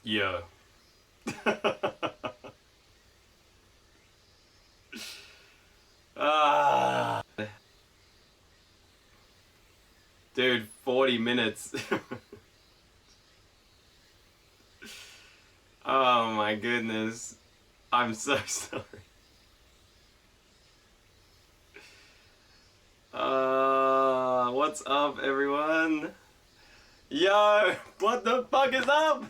Yo. Ah, dude, 40 minutes. Oh my goodness. I'm so sorry. What's up, everyone? Yo, what the fuck is up?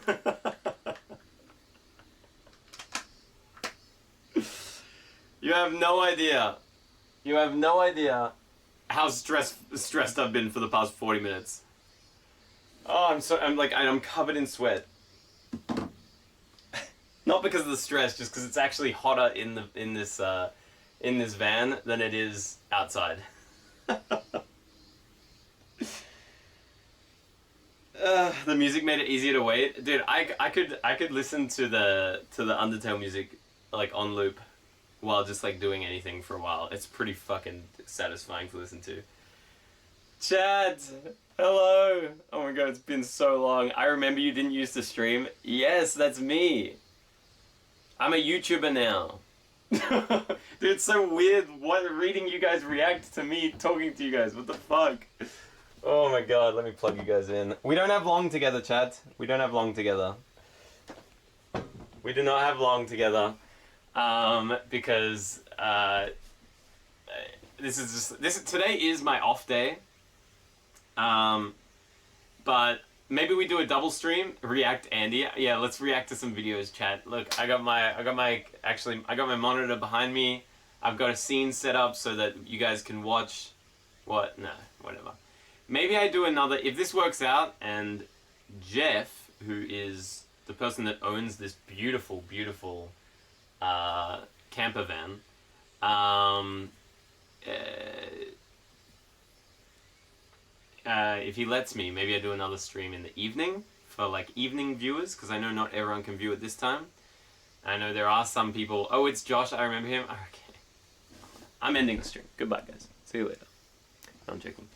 You have no idea. You have no idea how stressed I've been for the past 40 minutes. Oh, I'm covered in sweat. Not because of the stress, just because it's actually hotter in this van than it is outside. The music made it easier to wait, dude. I could listen to the Undertale music like on loop while just like doing anything for a while. It's pretty fucking satisfying to listen to. Chad, hello. Oh my god, it's been so long. I remember you didn't used to stream. Yes, that's me. I'm a YouTuber now. Dude, it's so weird reading you guys react to me talking to you guys. What the fuck? Oh my god, let me plug you guys in. We don't have long together, Chad. We don't have long together. We do not have long together. Because today is my off day. But maybe we do a double stream, react Andy. Yeah, let's react to some videos, chat. Look, I got my monitor behind me. I've got a scene set up so that you guys can watch. What? No, whatever. Maybe I do another, if this works out, and Jeff, who is the person that owns this beautiful, beautiful camper van, if he lets me, maybe I do another stream in the evening for like evening viewers, because I know not everyone can view it this time. I know there are some people. Oh, it's Josh. I remember him. Okay. I'm ending the stream. Goodbye, guys. See you later. No, I'm joking.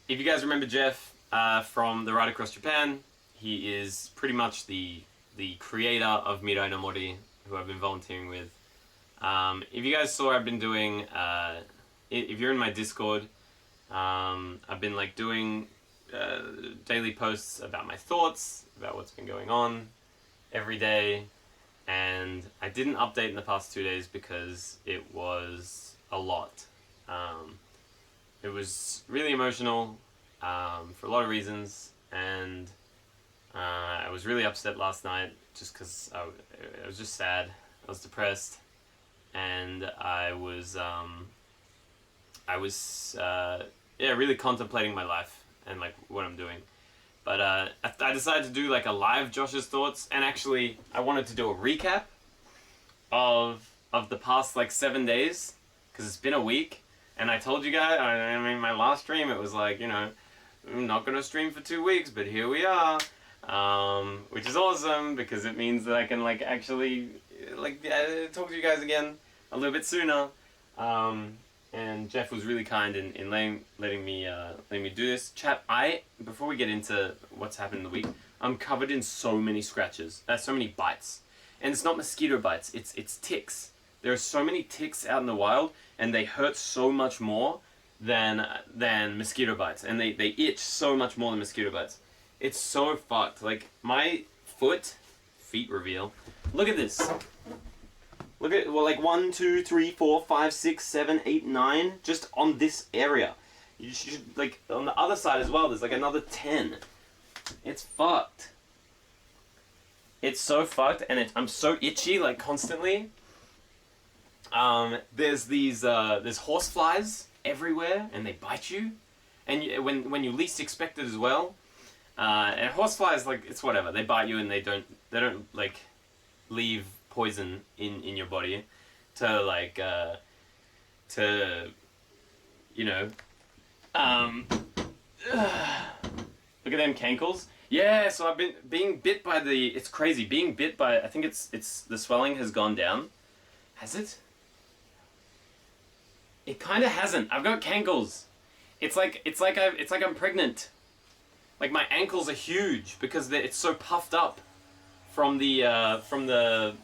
If you guys remember Jeff from the Ride Across Japan, he is pretty much the creator of Mirai no Mori, who I've been volunteering with. If you guys saw, I've been doing, if you're in my Discord, I've been like doing daily posts about my thoughts, about what's been going on every day, and I didn't update in the past 2 days because it was a lot. It was really emotional for a lot of reasons, and I was really upset last night just because I was just sad. I was depressed. And I was really contemplating my life and like what I'm doing. But I decided to do like a live Josh's thoughts, and actually I wanted to do a recap of the past like 7 days, because it's been a week, and I told you guys, I mean my last stream, it was like, you know, I'm not gonna stream for 2 weeks, but here we are, which is awesome because it means that I can like actually like talk to you guys again a little bit sooner. And Jeff was really kind in letting me do this. Chat, before we get into what's happened in the week, I'm covered in so many scratches. So many bites. And it's not mosquito bites, it's ticks. There are so many ticks out in the wild, and they hurt so much more than mosquito bites. And they itch so much more than mosquito bites. It's so fucked. Like, my feet reveal. Look at this. Look at, well, like 1, 2, 3, 4, 5, 6, 7, 8, 9, just on this area. You should, like, on the other side as well, there's like another 10. It's fucked. It's so fucked, and I'm so itchy, like, constantly. There's there's horseflies everywhere, and they bite you. And when you least expect it as well. And horseflies, like, it's whatever. They bite you, and they don't like, leave poison in your body to like you know, look at them cankles. Yeah, so I've been being bit by it's crazy, being bit by, I think it's the swelling has gone down. Has it? It kind of hasn't. I've got cankles. It's like I'm pregnant. like my ankles are huge because it's so puffed up from the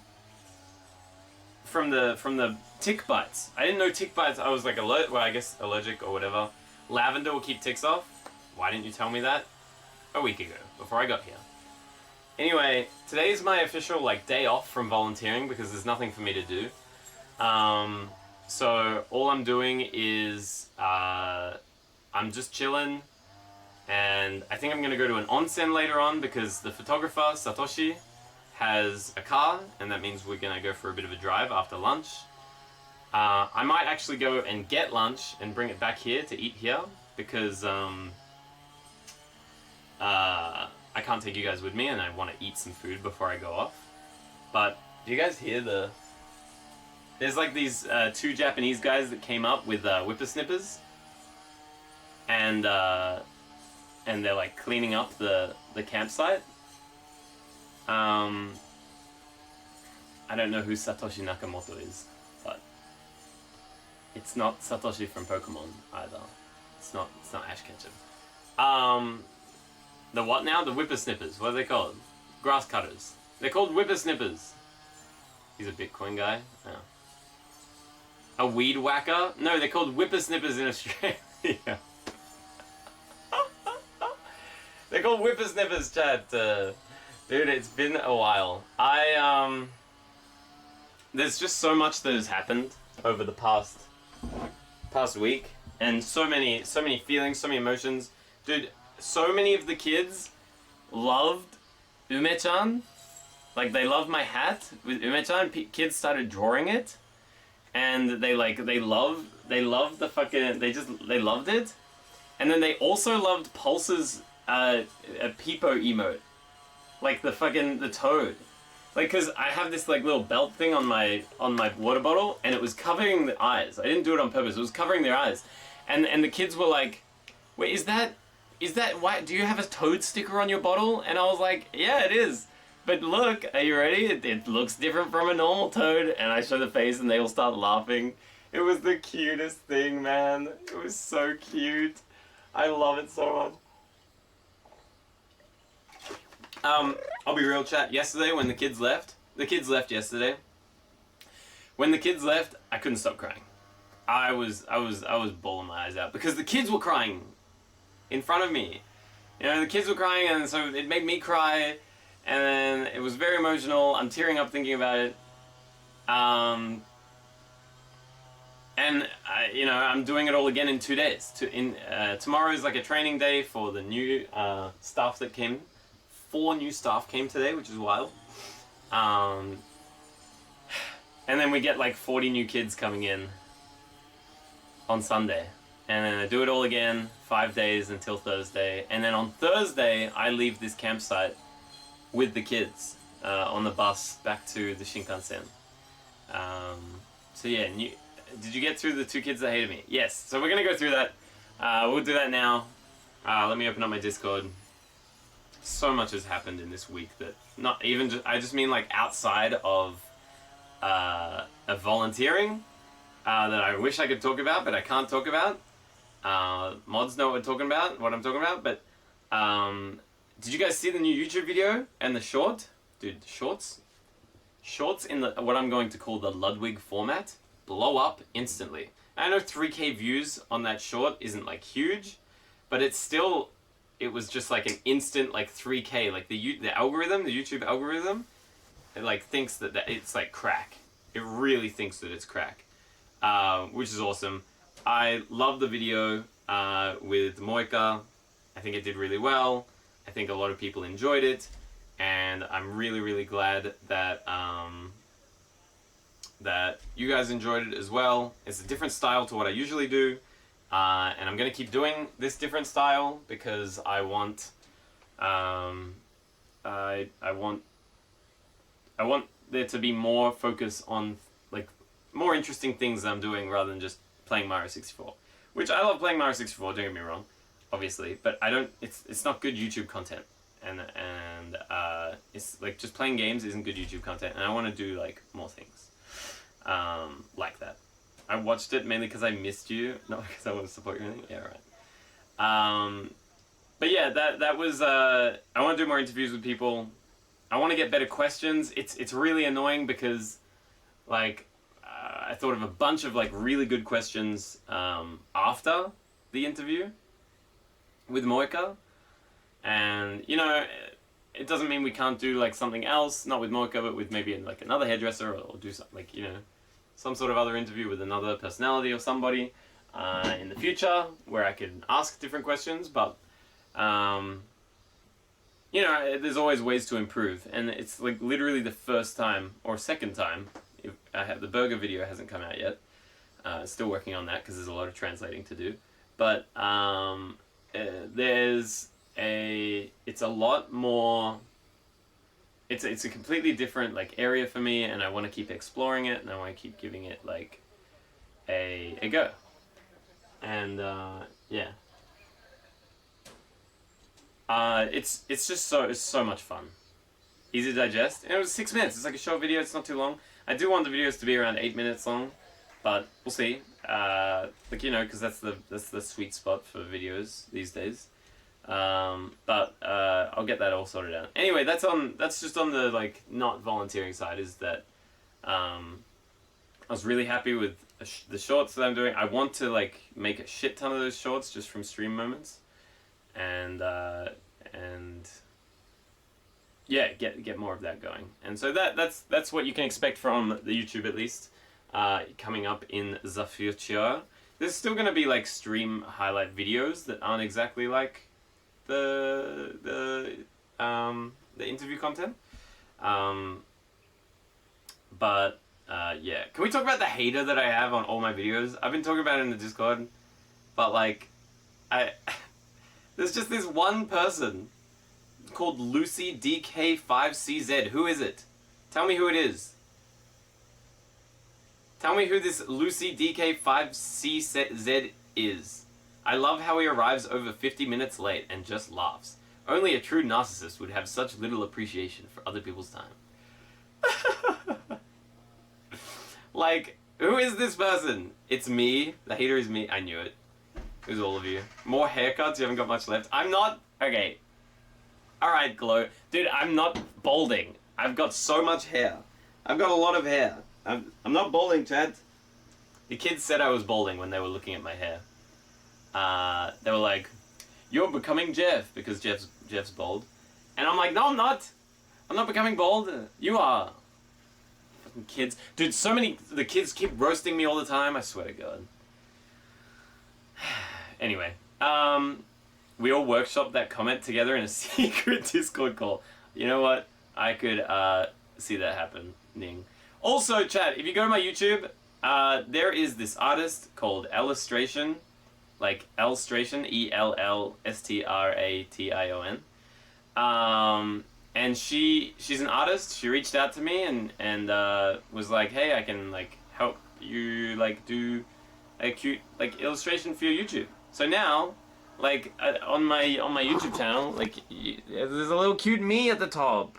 tick bites. I didn't know tick bites. I was like I guess allergic or whatever. Lavender will keep ticks off. Why didn't you tell me that a week ago before I got here? Anyway, today's my official like day off from volunteering because there's nothing for me to do. So all I'm doing is I'm just chilling, and I think I'm gonna go to an onsen later on because the photographer Satoshi has a car, and that means we're gonna go for a bit of a drive after lunch. I might actually go and get lunch and bring it back here to eat here because I can't take you guys with me and I want to eat some food before I go off. But do you guys hear there's like these two Japanese guys that came up with whippersnippers, and they're like cleaning up the campsite. I don't know who Satoshi Nakamoto is, but it's not Satoshi from Pokemon either. It's not Ash Ketchum. The what now? The whippersnippers. What are they called? Grass cutters. They're called whippersnippers. He's a Bitcoin guy. Oh. A weed whacker? No, they're called whippersnippers in Australia. They're called whippersnippers, chat. Dude, it's been a while. There's just so much that has happened over the past week, and so many feelings, so many emotions. Dude, so many of the kids loved Ume-chan. Like, they loved my hat with Ume-chan. Kids started drawing it, and they loved it. And then they also loved Pulse's a Peepo emote. Like the toad. Like, cause I have this like little belt thing on my water bottle, and it was covering the eyes. I didn't do it on purpose. It was covering their eyes, and the kids were like, "Wait, is that why? Do you have a toad sticker on your bottle?" And I was like, "Yeah, it is. But look, are you ready? It looks different from a normal toad." And I show the face, and they all start laughing. It was the cutest thing, man. It was so cute. I love it so much. I'll be real, chat. Yesterday, when the kids left yesterday. When the kids left, I couldn't stop crying. I was bawling my eyes out because the kids were crying in front of me. You know, the kids were crying, and so it made me cry, and then it was very emotional. I'm tearing up thinking about it. And I'm doing it all again in 2 days. Tomorrow is like a training day for the new staff that came. 4 new staff came today, which is wild. And then we get like 40 new kids coming in on Sunday. And then I do it all again, 5 days until Thursday. And then on Thursday, I leave this campsite with the kids on the bus back to the Shinkansen. So yeah, did you get through the 2 kids that hated me? Yes. So we're going to go through that. We'll do that now. Let me open up my Discord. So much has happened in this week that not even I just mean like outside of volunteering that I wish I could talk about, but I can't talk about. Mods know what I'm talking about. But did you guys see the new YouTube video and the short? Dude, shorts in the what I'm going to call the Ludwig format blow up instantly. I know 3K views on that short isn't like huge, but it's still. It was just like an instant like 3K. Like the YouTube algorithm, it like thinks that it's like crack. It really thinks that it's crack, which is awesome. I love the video with Moika. I think it did really well. I think a lot of people enjoyed it, and I'm really, really glad that that you guys enjoyed it as well. It's a different style to what I usually do. And I'm going to keep doing this different style because I want I want there to be more focus on like more interesting things that I'm doing rather than just playing Mario 64. Which I love playing Mario 64, don't get me wrong, obviously, but I don't it's not good YouTube content. And it's like just playing games isn't good YouTube content, and I want to do like more things like that. I watched it mainly because I missed you, not because I want to support you or anything. Yeah, right. but yeah, that was. I want to do more interviews with people. I want to get better questions. It's really annoying because, like, I thought of a bunch of like really good questions after the interview with Moika, and you know, it doesn't mean we can't do like something else, not with Moika, but with maybe like another hairdresser, or do something like, you know, some sort of other interview with another personality or somebody in the future where I could ask different questions. But you know, there's always ways to improve, and it's like literally the first time or second time. If I have the burger video hasn't come out yet. Still working on that because there's a lot of translating to do. But it's a lot more. It's a completely different like area for me, and I want to keep exploring it, and I want to keep giving it like a go. And yeah. It's just it's so much fun. Easy to digest. And it was 6 minutes. It's like a short video. It's not too long. I do want the videos to be around 8 minutes long, but we'll see. Like, you know, because that's the sweet spot for videos these days. But I'll get that all sorted out. Anyway, that's just on the like not volunteering side. Is that I was really happy with the shorts that I'm doing. I want to like make a shit ton of those shorts just from stream moments, and yeah, get more of that going. And so that's what you can expect from the YouTube, at least, coming up in the future. There's still gonna be like stream highlight videos that aren't exactly like the interview content. But yeah, can we talk about the hater that I have on all my videos? I've been talking about it in the Discord, but like there's just this one person called Lucy DK5CZ. Who is it? Tell me who it is. Tell me who this Lucy DK5CZ is. I love how he arrives over 50 minutes late and just laughs. Only a true narcissist would have such little appreciation for other people's time. Like, who is this person? It's me. The hater is me. I knew it. It was all of you. More haircuts? You haven't got much left. I'm not... Okay. Alright, Glow. Dude, I'm not balding. I've got so much hair. I've got a lot of hair. I'm not balding, Chad. The kids said I was balding when they were looking at my hair. They were like, "You're becoming Jeff," because Jeff's bald. And I'm like, "No, I'm not. I'm not becoming bald. You are." Fucking kids. Dude, the kids keep roasting me all the time. I swear to God. Anyway, we all workshopped that comment together in a secret Discord call. You know what? I could see that happening. Also, chat, if you go to my YouTube, there is this artist called Ellustration, like Ellustration, ELLSTRATION. And she's an artist. She reached out to me and was like, "Hey, I can like help you like do a cute like illustration for your YouTube." So now, like on my YouTube channel, like there's a little cute me at the top.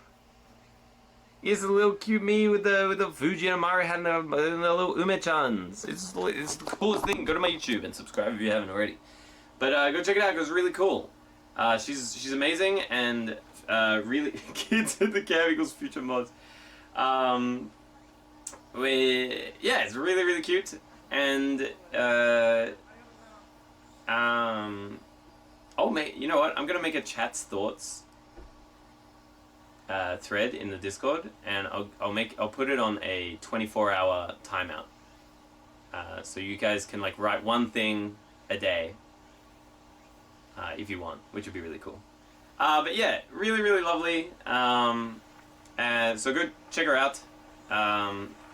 Here's a little cute me with the Fuji and Amari hat and the little Ume-chans. It's the coolest thing. Go to my YouTube and subscribe if you haven't already. But go check it out. It was really cool. She's amazing, and really kids at the camp equals future mods. Yeah, it's really really cute, and oh mate, you know what? I'm gonna make a chat's thoughts thread in the Discord, and I'll put it on a 24-hour timeout, so you guys can like write one thing a day if you want, which would be really cool. But yeah, really really lovely. So go check her out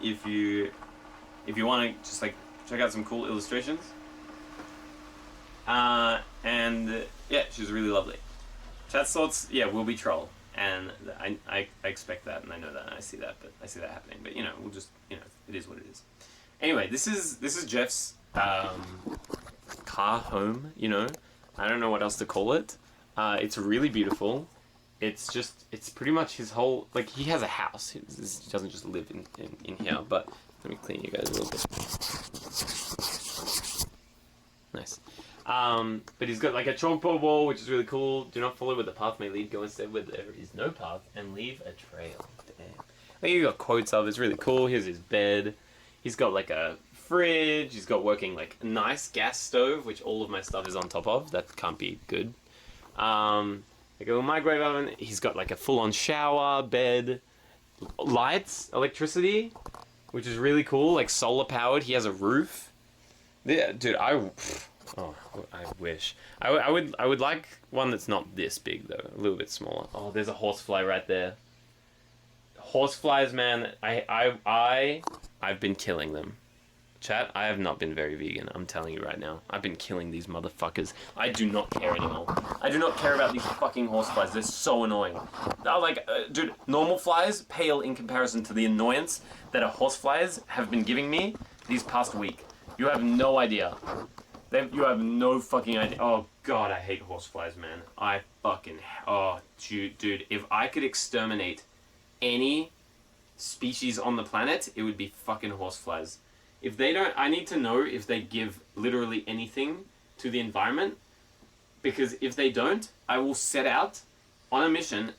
if you want to just like check out some cool illustrations. And yeah, she was really lovely. Chat thoughts, yeah, will be troll. And I expect that, and I know that, and I see that happening. But you know, we'll just, you know, it is what it is. Anyway, this is Jeff's car home. You know, I don't know what else to call it. It's really beautiful. It's pretty much his whole, like, he has a house. He doesn't just live in here. But let me clean you guys a little bit. Nice. But he's got like a chalkboard wall, which is really cool. Do not follow where the path may lead. Go instead where there is no path and leave a trail. Damn. Like, you got quotes of it's really cool. Here's his bed. He's got like a fridge. He's got working like a nice gas stove, which all of my stuff is on top of. That can't be good. Like a little microwave oven. He's got like a full-on shower, bed, lights, electricity, which is really cool. Like solar powered. He has a roof. Yeah, dude. Oh, I wish. I would like one that's not this big though, a little bit smaller. Oh, there's a horsefly right there. Horseflies, man. I've been killing them. Chat, I have not been very vegan. I'm telling you right now. I've been killing these motherfuckers. I do not care anymore. I do not care about these fucking horseflies. They're so annoying. They're like, dude, normal flies pale in comparison to the annoyance that a horseflies have been giving me these past week. You have no idea. You have no fucking idea. Oh god, I hate horseflies, man. I fucking... Oh, dude, if I could exterminate any species on the planet, it would be fucking horseflies. If they don't... I need to know if they give literally anything to the environment. Because if they don't, I will set out on a mission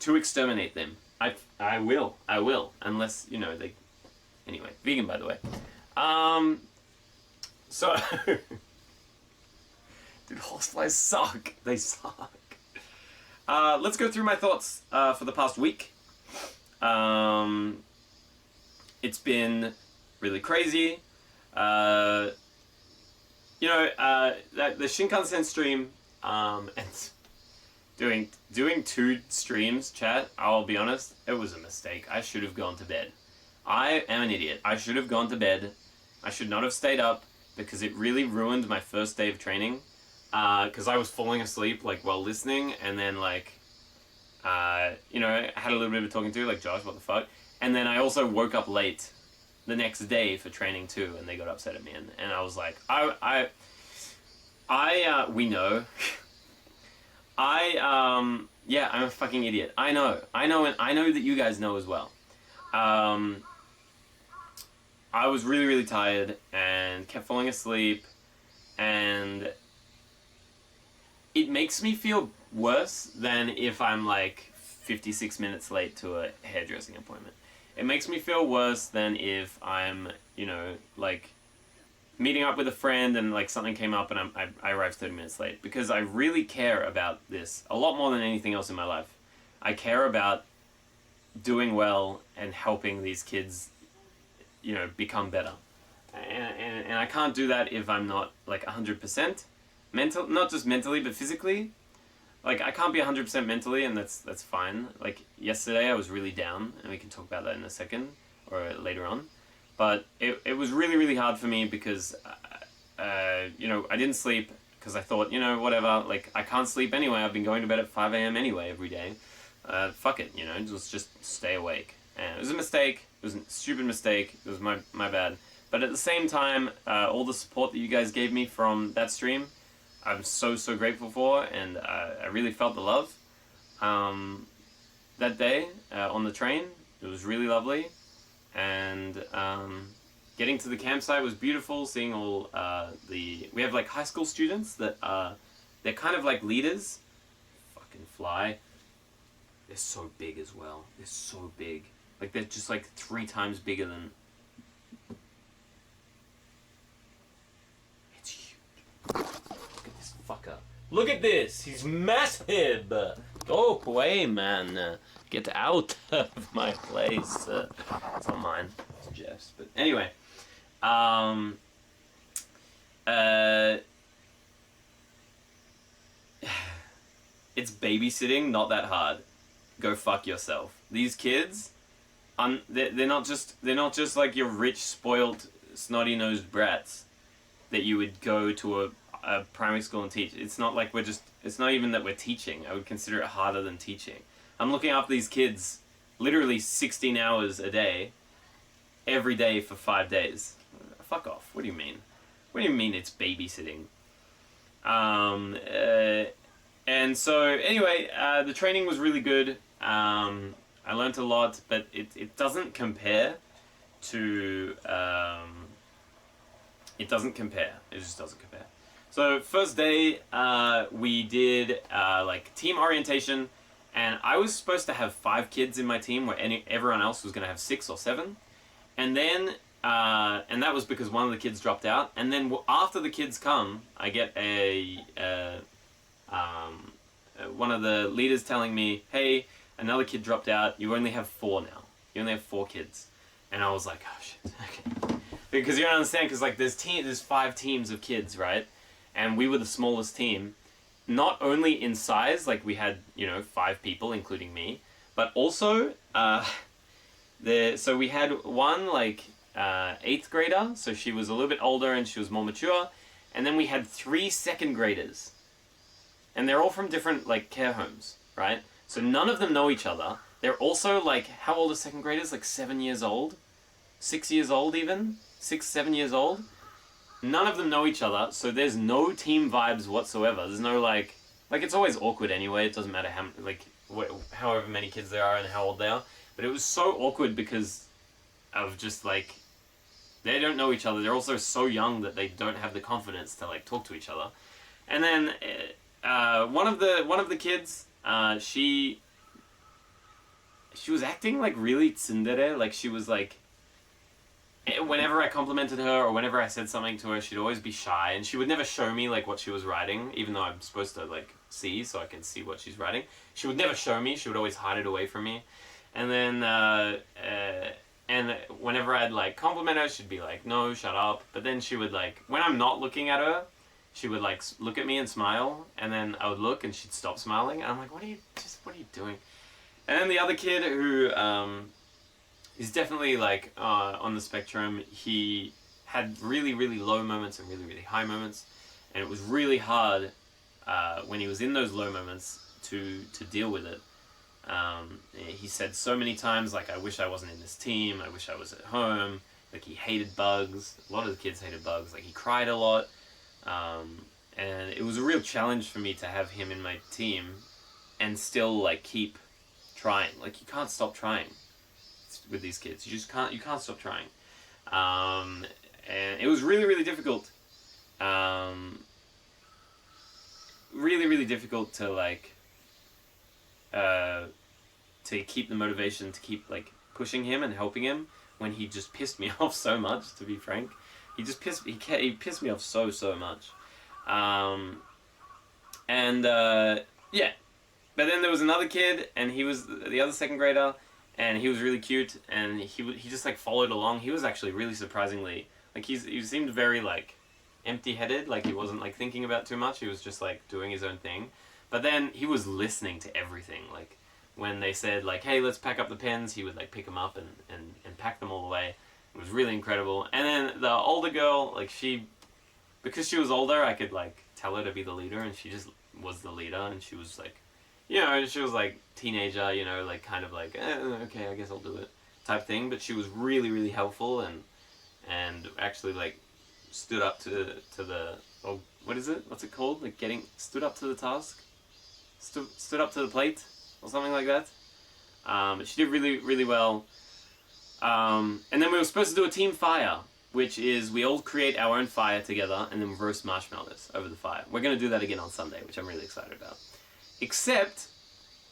to exterminate them. I will. Unless, you know, they... Anyway, vegan, by the way. So... Dude, horseflies suck. They suck. Let's go through my thoughts for the past week. It's been really crazy. The Shinkansen stream, and doing 2 streams, chat, I'll be honest, it was a mistake. I should have gone to bed. I am an idiot. I should have gone to bed. I should not have stayed up because it really ruined my first day of training. Because I was falling asleep, like, while listening, and then, like, I had a little bit of talking to, like, Josh, what the fuck? And then I also woke up late the next day for training, too, and they got upset at me, and I was like, we know. I'm a fucking idiot. I know, and I know that you guys know as well. I was really, really tired, and kept falling asleep, and... It makes me feel worse than if I'm like 56 minutes late to a hairdressing appointment. It makes me feel worse than if I'm, like meeting up with a friend and like something came up and I arrived 30 minutes late. Because I really care about this a lot more than anything else in my life. I care about doing well and helping these kids, become better. And I can't do that if I'm not like 100%. Not just mentally, but physically. Like, I can't be 100% mentally, and that's fine. Like, yesterday I was really down, and we can talk about that in a second, or later on. But it was really, really hard for me because, I didn't sleep, because I thought, whatever, like, I can't sleep anyway. I've been going to bed at 5 a.m. anyway, every day. Fuck it, just stay awake. And it was a mistake. It was a stupid mistake. It was my bad. But at the same time, all the support that you guys gave me from that stream, I'm so grateful for, and I really felt the love that day on the train. It was really lovely, and getting to the campsite was beautiful. Seeing all we have like high school students that they're kind of like leaders. Fucking fly. They're so big as well. They're so big. Like they're just like 3 times bigger than. It's huge. Fucker. Look at this! He's massive! Go away, man. Get out of my place. It's not mine. It's Jeff's. But anyway. It's babysitting, not that hard. Go fuck yourself. These kids, they're not just like your rich, spoiled, snotty-nosed brats that you would go to a primary school and teach. It's not like it's not even that we're teaching. I would consider it harder than teaching. I'm looking after these kids literally 16 hours a day, every day for 5 days. Fuck off. What do you mean? What do you mean it's babysitting? And so, anyway, the training was really good. I learned a lot, but it doesn't compare to... it doesn't compare. It just doesn't compare So first day, we did like team orientation, and I was supposed to have 5 kids in my team, where everyone else was going to have 6 or 7, and then and that was because one of the kids dropped out, and then after the kids come, I get one of the leaders telling me, "Hey, another kid dropped out. You only have 4 now. You only have 4 kids," and I was like, "Oh shit." Okay. Because you don't understand, because like there's 5 teams of kids, right? And we were the smallest team, not only in size, like we had 5 people, including me, but also so we had one like 8th grader, so she was a little bit older and she was more mature, and then we had 3 second graders, and they're all from different like care homes, right? So none of them know each other. They're also like, how old are second graders? Like 7 years old, 6 years old, even 6, 7 years old. None of them know each other, so there's no team vibes whatsoever. There's no like it's always awkward anyway. It doesn't matter however many kids there are and how old they are. But it was so awkward because of just like, they don't know each other. They're also so young that they don't have the confidence to like talk to each other. And then one of the kids, she was acting like really tsundere. Like she was like, whenever I complimented her or whenever I said something to her, she'd always be shy, and she would never show me like what she was writing, even though I'm supposed to like see, so I can see what she's writing. She would never show me. She would always hide it away from me. And then and whenever I'd like compliment her, she'd be like, "No, shut up." But then she would like, when I'm not looking at her, she would like look at me and smile, and then I would look and she'd stop smiling, and I'm like, what are you doing? And then the other kid who he's definitely like on the spectrum. He had really, really low moments and really, really high moments, and it was really hard when he was in those low moments to deal with it. He said so many times like, "I wish I wasn't in this team. I wish I was at home." Like he hated bugs. A lot of the kids hated bugs. Like he cried a lot, and it was a real challenge for me to have him in my team and still like keep trying. Like you can't stop trying with these kids. You can't stop trying. And it was really, really difficult. Really, really difficult to like to keep the motivation to keep like pushing him and helping him when he just pissed me off so much, to be frank. He pissed me off so much. Yeah. But then there was another kid, and he was the other second grader, and he was really cute, and he just like followed along. He was actually really surprisingly like, he seemed very like empty-headed, like he wasn't like thinking about too much. He was just like doing his own thing. But then he was listening to everything. Like when they said like, "Hey, let's pack up the pens," he would like pick them up and pack them all away. It was really incredible. And then the older girl, like because she was older, I could like tell her to be the leader, and she just was the leader, and she was like, she was like teenager, like kind of like, okay, I guess I'll do it type thing. But she was really, really helpful, and actually like stood up to the, oh, what is it? What's it called? Like stood up to the task, stood up to the plate, or something like that. But she did really, really well. And then we were supposed to do a team fire, which is we all create our own fire together and then roast marshmallows over the fire. We're going to do that again on Sunday, which I'm really excited about. Except,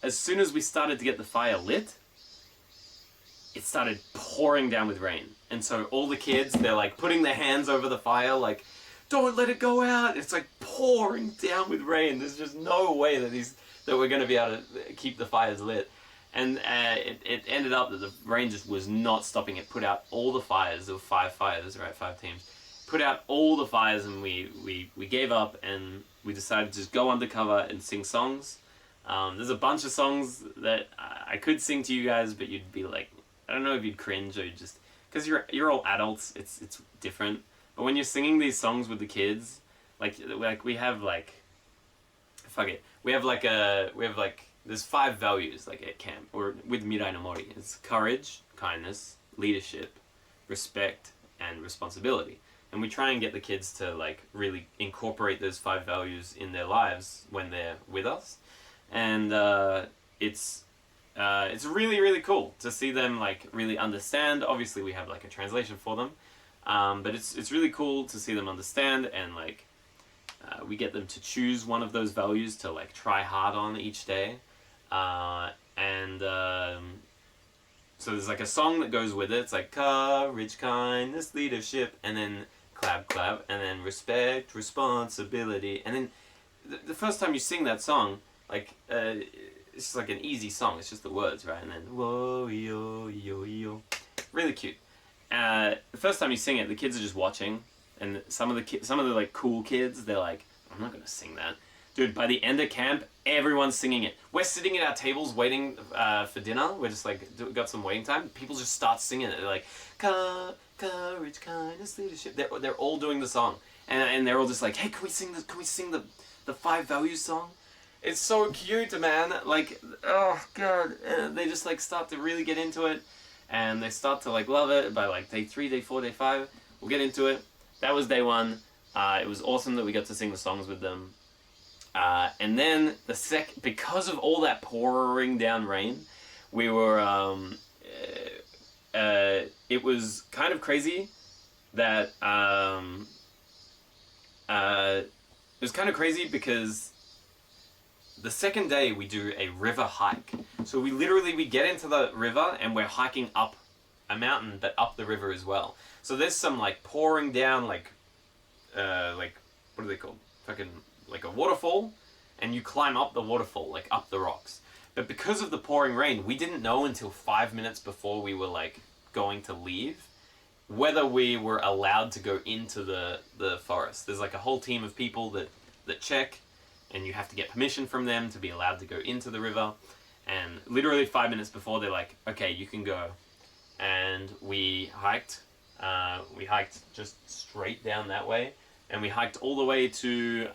as soon as we started to get the fire lit, it started pouring down with rain. And so all the kids, they're like putting their hands over the fire, like, "Don't let it go out." It's like pouring down with rain. There's just no way that we're going to be able to keep the fires lit. And it ended up that the rain just was not stopping. It put out all the fires. There were 5 fires, right? 5 teams. Put out all the fires, and we gave up, and we decided to just go undercover and sing songs. There's a bunch of songs that I could sing to you guys, but you'd be like, I don't know if you'd cringe, or you'd just, because you're all adults, it's different. But when you're singing these songs with the kids, like we have like, fuck it, we have like there's 5 values like at camp, or with Mirai no Mori. It's courage, kindness, leadership, respect, and responsibility. And we try and get the kids to like really incorporate those 5 values in their lives when they're with us. And it's really, really cool to see them like really understand. Obviously we have like a translation for them, but it's really cool to see them understand and like we get them to choose one of those values to like try hard on each day, and so there's like a song that goes with it. It's like courage, kindness, leadership, and then clap, clap, and then respect, responsibility, and then the first time you sing that song, like it's just like an easy song. It's just the words, right? And then whoa yo yo yo, really cute. The first time you sing it, the kids are just watching, and some of the like cool kids, they're like, I'm not gonna sing that, dude. By the end of camp, everyone's singing it. We're sitting at our tables waiting for dinner. We're just like got some waiting time. People just start singing it. They're like, courage, kindness, leadership. They're all doing the song, and they're all just like, hey, can we sing the 5 values song? It's so cute, man. Like, oh god, they just like start to really get into it, and they start to like love it by like day 3, day 4, day 5. We'll get into it. That was day 1. It was awesome that we got to sing the songs with them. And then because of all that pouring down rain, we were it was kind of crazy that it was kind of crazy because the second day we do a river hike. So we get into the river and we're hiking up a mountain, but up the river as well. So there's some like pouring down like what are they called? Fucking like a waterfall, and you climb up the waterfall, like up the rocks. But because of the pouring rain, we didn't know until 5 minutes before we were like going to leave whether we were allowed to go into the forest. There's like a whole team of people that check, and you have to get permission from them to be allowed to go into the river. And literally 5 minutes before, they're like, okay, you can go. And we hiked. We hiked just straight down that way, and we hiked all the way to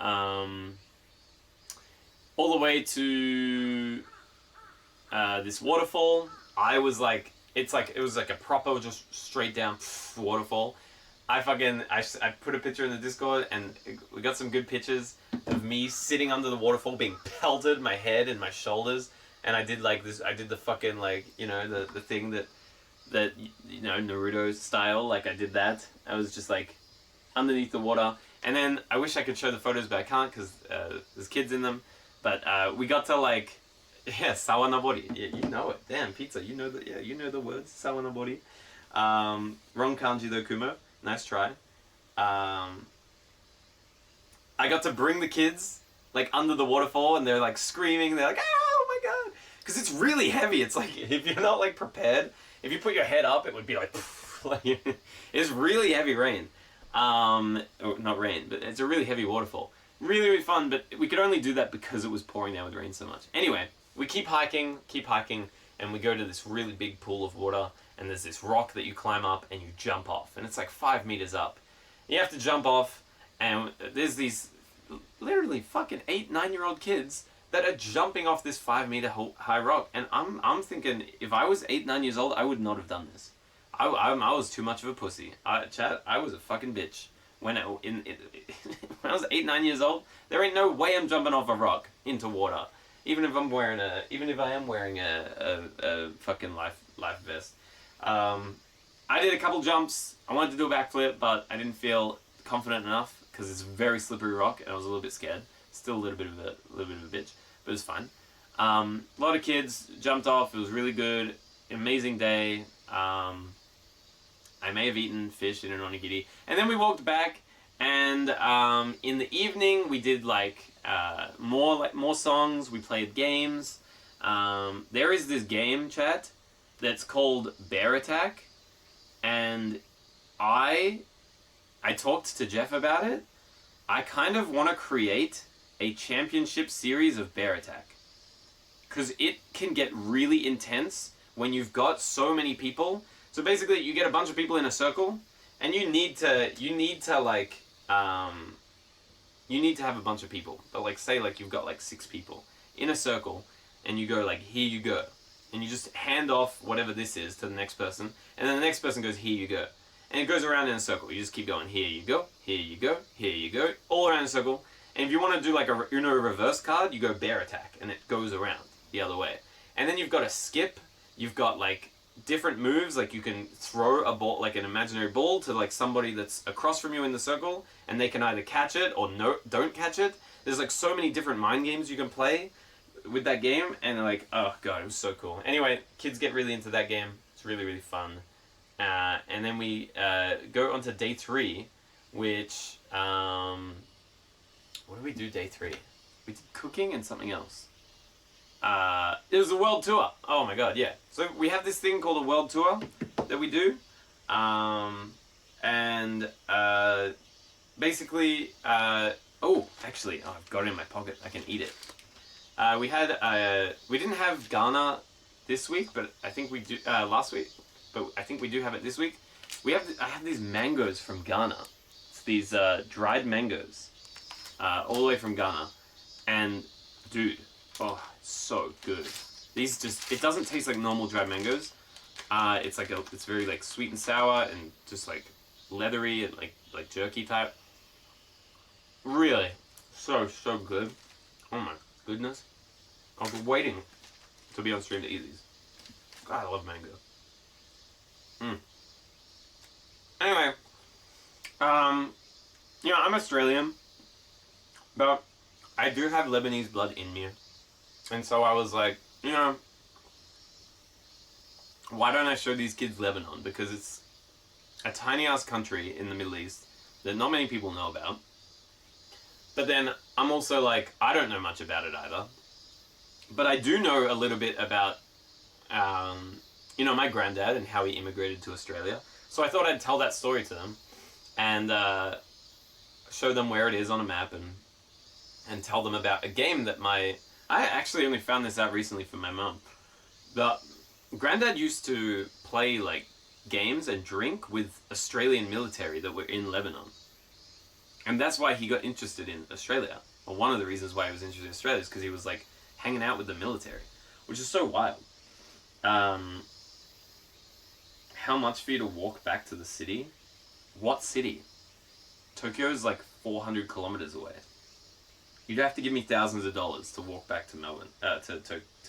this waterfall. I was like, it was like a proper just straight down waterfall. I put a picture in the Discord, and we got some good pictures of me sitting under the waterfall being pelted, my head and my shoulders, and I did like this. I did the fucking like, you know, the thing that you know, Naruto style. Like I did that. I was just like underneath the water, and then I wish I could show the photos, but I can't because there's kids in them. But we got to like, yeah, sawanabori. Yeah, you know it. Damn, pizza. You know the words. Sawanabori. Wrong kanji though, Kumo. Nice try. I got to bring the kids like under the waterfall, and they're like screaming. They're like, oh my god, because it's really heavy. It's like if you're not like prepared, if you put your head up, it would be like, like it's really heavy rain. Or not rain, but it's a really heavy waterfall. Really, really fun, but we could only do that because it was pouring down with rain so much. Anyway, we keep hiking, and we go to this really big pool of water, and there's this rock that you climb up and you jump off, and it's like 5 meters up. You have to jump off, and there's these literally fucking 8-9-year-old kids that are jumping off this 5 meter high rock, and I'm thinking, if I was 8-9 years old, I would not have done this. I was too much of a pussy. Chat, I was a fucking bitch. When I was 8-9 years old, there ain't no way I'm jumping off a rock into water. Even if I am wearing a fucking life vest. I did a couple jumps. I wanted to do a backflip, but I didn't feel confident enough because it's a very slippery rock, and I was a little bit scared. Still a little bit of a bitch, but it was fine. A lot of kids jumped off. It was really good. Amazing day. I may have eaten fish in an onigiri, and then we walked back. And in the evening, we did like more songs. We played games. There is this game, chat, that's called Bear Attack, and I talked to Jeff about it. I kind of want to create a championship series of Bear Attack, because it can get really intense when you've got so many people. So basically, you get a bunch of people in a circle, and you need to have a bunch of people. But like, say like you've got like 6 people in a circle, and you go like, here you go, and you just hand off whatever this is to the next person, and then the next person goes, here you go, and it goes around in a circle. You just keep going, here you go, here you go, here you go, all around in a circle. And if you want to do like a Uno reverse card, you go Bear Attack, and it goes around the other way. And then you've got a skip. You've got like different moves. Like you can throw a ball, like an imaginary ball, to like somebody that's across from you in the circle, and they can either catch it or don't catch it. There's like so many different mind games you can play with that game, and like, oh god, it was so cool. Anyway, kids get really into that game. It's really, really fun. And then we go on to day 3, which what did we do day 3? We did cooking and something else. It was a world tour. Oh my god, yeah. So we have this thing called a world tour that we do. Basically, oh, actually, I've got it in my pocket. I can eat it. We didn't have Ghana this week, but I think we do, last week, but I think we do have it this week. I have these mangoes from Ghana. It's these, dried mangoes, all the way from Ghana. And, dude, oh, it's so good. These it doesn't taste like normal dried mangoes. It's very like sweet and sour and just like leathery and like jerky type. Really, so good. Oh my goodness. I've been waiting to be on stream to eat these. God, I love mango. Anyway, I'm Australian, but I do have Lebanese blood in me. And so I was like, why don't I show these kids Lebanon? Because it's a tiny ass country in the Middle East that not many people know about. But then I'm also like, I don't know much about it either. But I do know a little bit about, my granddad and how he immigrated to Australia. So I thought I'd tell that story to them and show them where it is on a map and tell them about a game that I actually only found this out recently from my mum. The granddad used to play like games and drink with Australian military that were in Lebanon. And that's why he got interested in Australia. Or one of the reasons why he was interested in Australia is because he was like hanging out with the military, which is so wild. How much for you to walk back to the city? What city? Tokyo is like 400 kilometers away. You'd have to give me thousands of dollars to walk back to Melbourne, to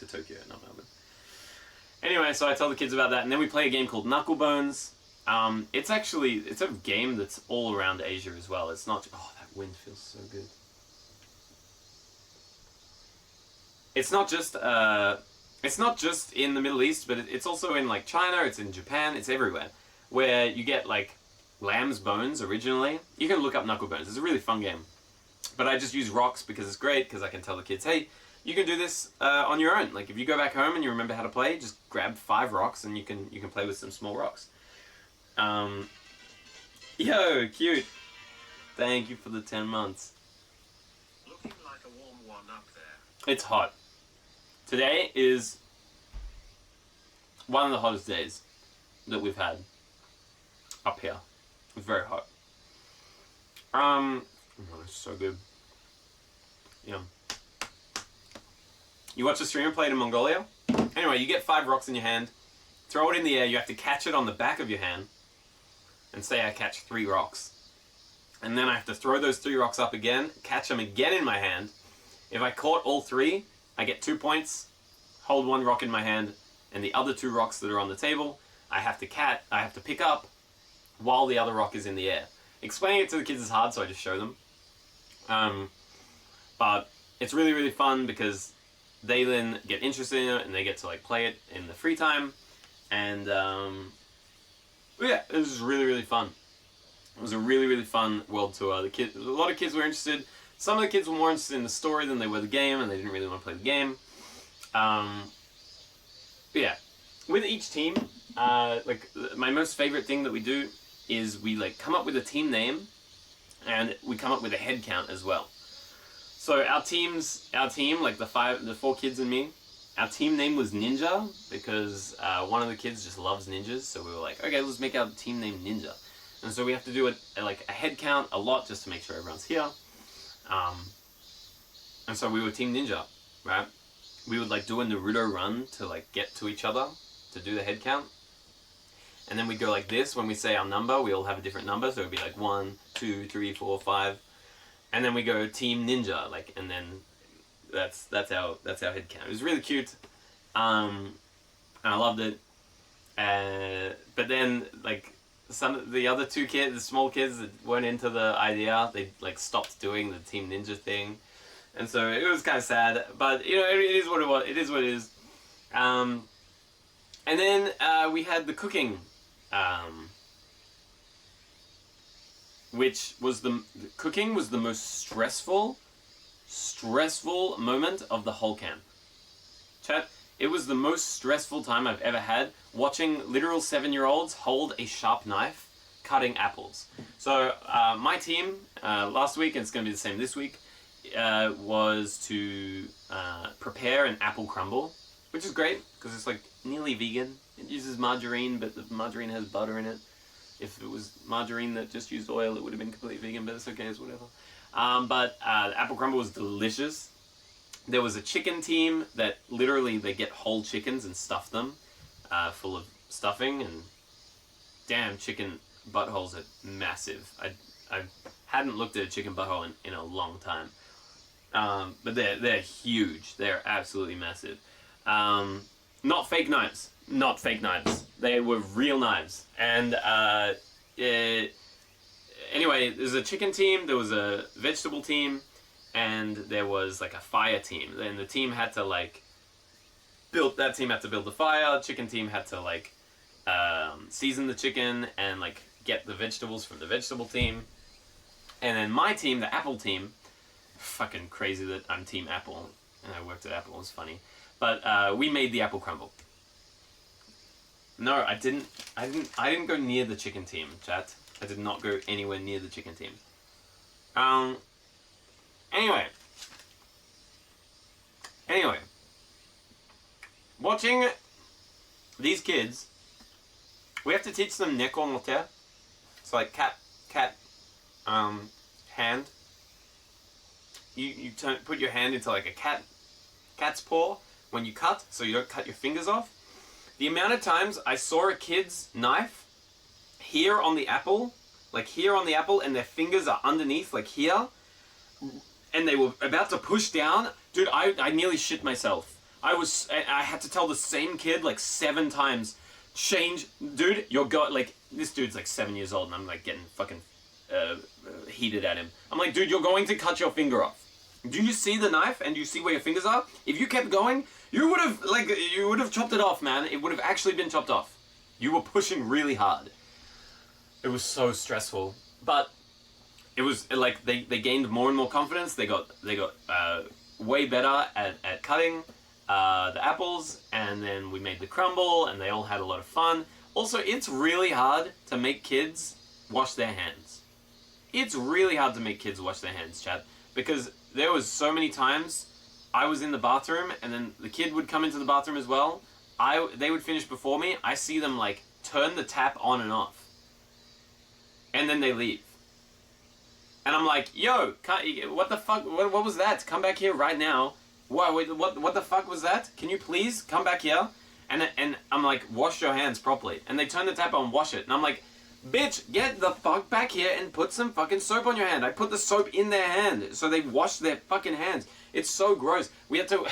Tokyo, not Melbourne. Anyway, so I tell the kids about that, and then we play a game called Knucklebones. It's a game that's all around Asia as well. It's not, oh, that wind feels so good. It's not just in the Middle East, but it's also in like China, it's in Japan, it's everywhere. Where you get like lamb's bones originally. You can look up Knucklebones, it's a really fun game. But I just use rocks because it's great, because I can tell the kids, hey, you can do this on your own. Like if you go back home and you remember how to play, just grab 5 rocks and you can play with some small rocks. Yo, cute. Thank you for the 10 months. Looking like a warm one up there. It's hot. Today is one of the hottest days that we've had up here. It's very hot. Oh, it's so good. Yeah. You watch the streamer play it in Mongolia? Anyway, you get 5 rocks in your hand, throw it in the air, you have to catch it on the back of your hand, and say I catch 3 rocks. And then I have to throw those 3 rocks up again, catch them again in my hand. If I caught all 3, I get 2 points, hold 1 rock in my hand, and the other 2 rocks that are on the table, I have to pick up while the other rock is in the air. Explaining it to the kids is hard, so I just show them. But it's really, really fun because they then get interested in it and they get to like play it in the free time. And yeah, it was really, really fun. It was a really, really fun world tour. A lot of kids were interested. Some of the kids were more interested in the story than they were the game, and they didn't really want to play the game. But yeah, with each team, like my most favorite thing that we do is we like come up with a team name, and we come up with a head count as well. So our team, like the 4 kids and me, our team name was Ninja because one of the kids just loves ninjas. So we were like, okay, let's make our team name Ninja. And so we have to do a head count a lot just to make sure everyone's here. And so we were Team Ninja, right? We would like do a Naruto run to like get to each other to do the head count. And then we go like this. When we say our number, we all have a different number. So it would be like 1, 2, 3, 4, 5. And then we go Team Ninja, like, and then that's our head count. It was really cute. And I loved it. But then like some of the other two kids, the small kids that weren't into the idea, they like stopped doing the Team Ninja thing, and so it was kind of sad. But you know, it is what it was. It is what it is. And then we had the cooking, which was the cooking was the most stressful moment of the whole camp. Chat, it was the most stressful time I've ever had watching literal 7-year-olds hold a sharp knife cutting apples. So my team last week, and it's going to be the same this week, was to prepare an apple crumble, which is great because it's like nearly vegan. It uses margarine, but the margarine has butter in it. If it was margarine that just used oil, it would have been completely vegan, but it's okay, it's whatever. But the apple crumble was delicious. There was a chicken team that literally they get whole chickens and stuff them full of stuffing, and damn, chicken buttholes are massive. I hadn't looked at a chicken butthole in a long time. But they're huge. They're absolutely massive. Not fake knives. Not fake knives. They were real knives. And anyway, there's a chicken team, there was a vegetable team, and there was like a fire team. And the team had to like build the fire. Chicken team had to like season the chicken and like get the vegetables from the vegetable team. And then my team, the apple team, fucking crazy that I'm Team Apple and I worked at Apple. It was funny, but we made the apple crumble. No, I didn't go near the chicken team, chat. I did not go anywhere near the chicken team. Anyway, watching these kids, we have to teach them neko no te. It's like cat, hand. You put your hand into like a cat's paw when you cut, so you don't cut your fingers off. The amount of times I saw a kid's knife here on the apple, and their fingers are underneath, like here, and they were about to push down. Dude, I nearly shit myself. I had to tell the same kid like 7 times, change, dude, this dude's like 7 years old, and I'm like getting fucking heated at him. I'm like, dude, you're going to cut your finger off. Do you see the knife and do you see where your fingers are? If you kept going, you would have chopped it off, man. It would have actually been chopped off. You were pushing really hard. It was so stressful, but it was like they gained more and more confidence. They got way better at cutting the apples, and then we made the crumble, and they all had a lot of fun. Also, it's really hard to make kids wash their hands. It's really hard to make kids wash their hands, chat, because there was so many times I was in the bathroom, and then the kid would come into the bathroom as well. They would finish before me. I see them like turn the tap on and off, and then they leave. And I'm like, yo, what the fuck? What was that? Come back here right now. What the fuck was that? Can you please come back here? And I'm like, wash your hands properly. And they turn the tap on, wash it. And I'm like, bitch, get the fuck back here and put some fucking soap on your hand. I put the soap in their hand so they wash their fucking hands. It's so gross. We had to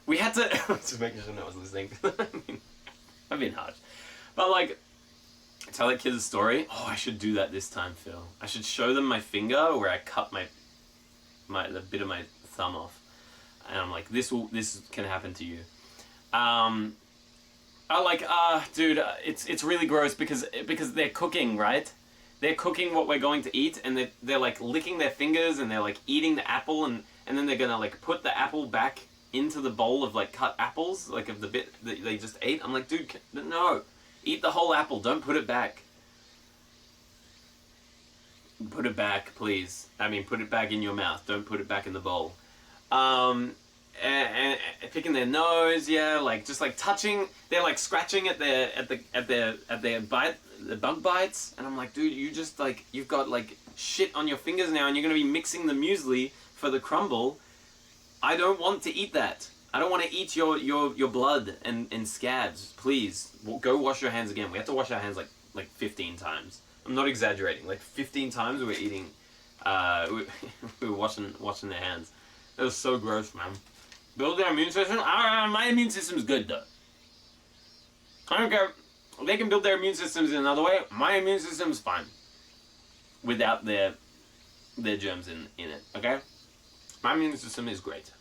just making sure no one's listening. I've been harsh. But like, tell that kid a story. Oh, I should do that this time, Phil. I should show them my finger where I cut the bit of my thumb off, and I'm like, this can happen to you. Dude, it's really gross because they're cooking, right? They're cooking what we're going to eat, and they're like licking their fingers, and they're like eating the apple, and then they're gonna like put the apple back into the bowl of like cut apples, like of the bit that they just ate. I'm like, dude, no. Eat the whole apple. Don't put it back. Put it back, please. I mean, put it back in your mouth. Don't put it back in the bowl. And picking their nose, yeah, like just like touching. They're like scratching at their bug bites, and I'm like, dude, you just like you've got like shit on your fingers now, and you're gonna be mixing the muesli for the crumble. I don't want to eat that. I don't want to eat your blood and scabs. Please, go wash your hands again. We have to wash our hands like 15 times. I'm not exaggerating. Like 15 times we were eating. We were washing their hands. It was so gross, man. Build their immune system. My immune system's good though. I don't care. They can build their immune systems in another way. My immune system's fine without their germs in it. Okay, my immune system is great.